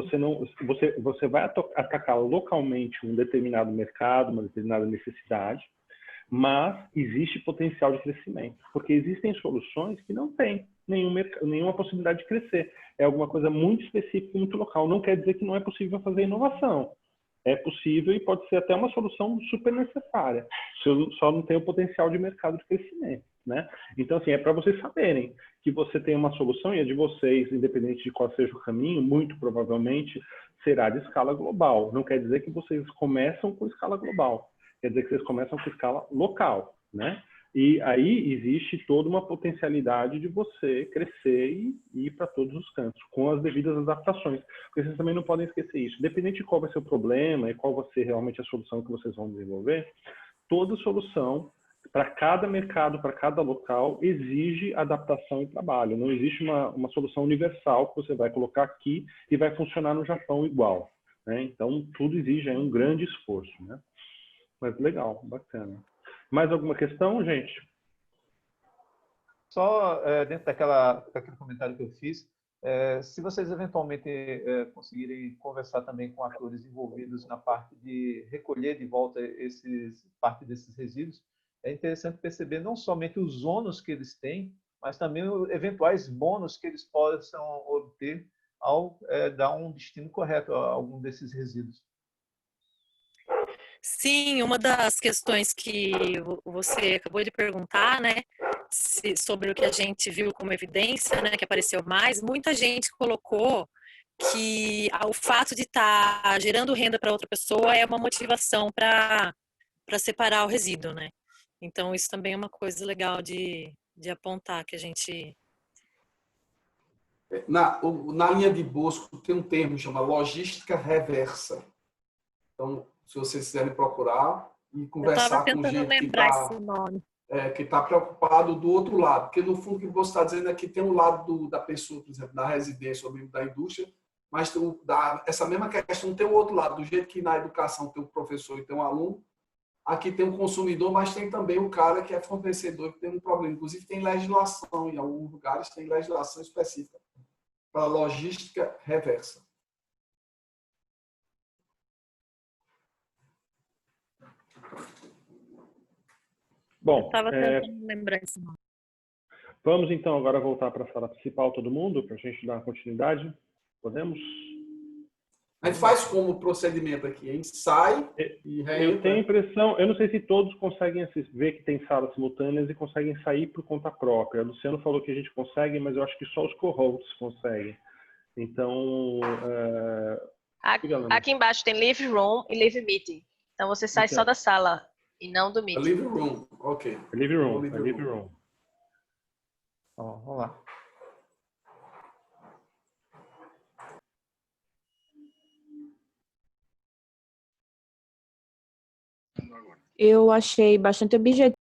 Speaker 1: você vai atacar localmente um determinado mercado, uma determinada necessidade, mas existe potencial de crescimento, porque existem soluções que não têm nenhuma possibilidade de crescer. É alguma coisa muito específica, muito local. Não quer dizer que não é possível fazer inovação. É possível e pode ser até uma solução super necessária. Só não tem o potencial de mercado de crescimento, né? Então, assim, é para vocês saberem que você tem uma solução e a de vocês, independente de qual seja o caminho, muito provavelmente será de escala global. Não quer dizer que vocês começam com escala global. Quer dizer que vocês começam com escala local, né? E aí existe toda uma potencialidade de você crescer e ir para todos os cantos, com as devidas adaptações. Porque vocês também não podem esquecer isso. Independente de qual vai ser o problema e qual vai ser realmente a solução que vocês vão desenvolver, toda solução, para cada mercado, para cada local, exige adaptação e trabalho. Não existe uma solução universal que você vai colocar aqui e vai funcionar no Japão igual, né? Então, tudo exige aí um grande esforço, né? Mas legal, bacana. Mais alguma questão, gente?
Speaker 6: Só dentro daquele comentário que eu fiz, se vocês eventualmente conseguirem conversar também com atores envolvidos na parte de recolher de volta parte desses resíduos, é interessante perceber não somente os ônus que eles têm, mas também os eventuais bônus que eles possam obter ao dar um destino correto a algum desses resíduos.
Speaker 12: Sim, uma das questões que você acabou de perguntar, né, sobre o que a gente viu como evidência, né, que apareceu mais, muita gente colocou que o fato de estar gerando renda para outra pessoa é uma motivação para separar o resíduo, né? Então isso também é uma coisa legal de apontar que a gente...
Speaker 4: Na linha de Bosco tem um termo que chama logística reversa. Então, se vocês quiserem procurar e conversar com gente que está preocupado do outro lado. Porque, no fundo, o que você está dizendo é que tem um lado da pessoa, por exemplo, da residência ou mesmo da indústria, mas essa mesma questão tem o outro lado. Do jeito que na educação tem um professor e tem um aluno, aqui tem um consumidor, mas tem também o cara que é fornecedor, que tem um problema. Inclusive, tem legislação, em alguns lugares tem legislação específica para logística reversa.
Speaker 1: Bom,
Speaker 12: estava tentando lembrar esse nome.
Speaker 1: Vamos então agora voltar para a sala principal, todo mundo, para a gente dar continuidade. Podemos?
Speaker 4: A gente faz como procedimento aqui? A gente sai e reentra.
Speaker 1: Eu tenho a impressão, eu não sei se todos conseguem ver que tem salas simultâneas e conseguem sair por conta própria. O Luciano falou que a gente consegue, mas eu acho que só os co-hosts conseguem. Então...
Speaker 3: Aqui embaixo tem Live Room e Live Meeting. Então você sai só da sala e não do meeting.
Speaker 4: Live Room, ok.
Speaker 1: Live Room.
Speaker 6: Vamos lá.
Speaker 13: Eu achei bastante objetivo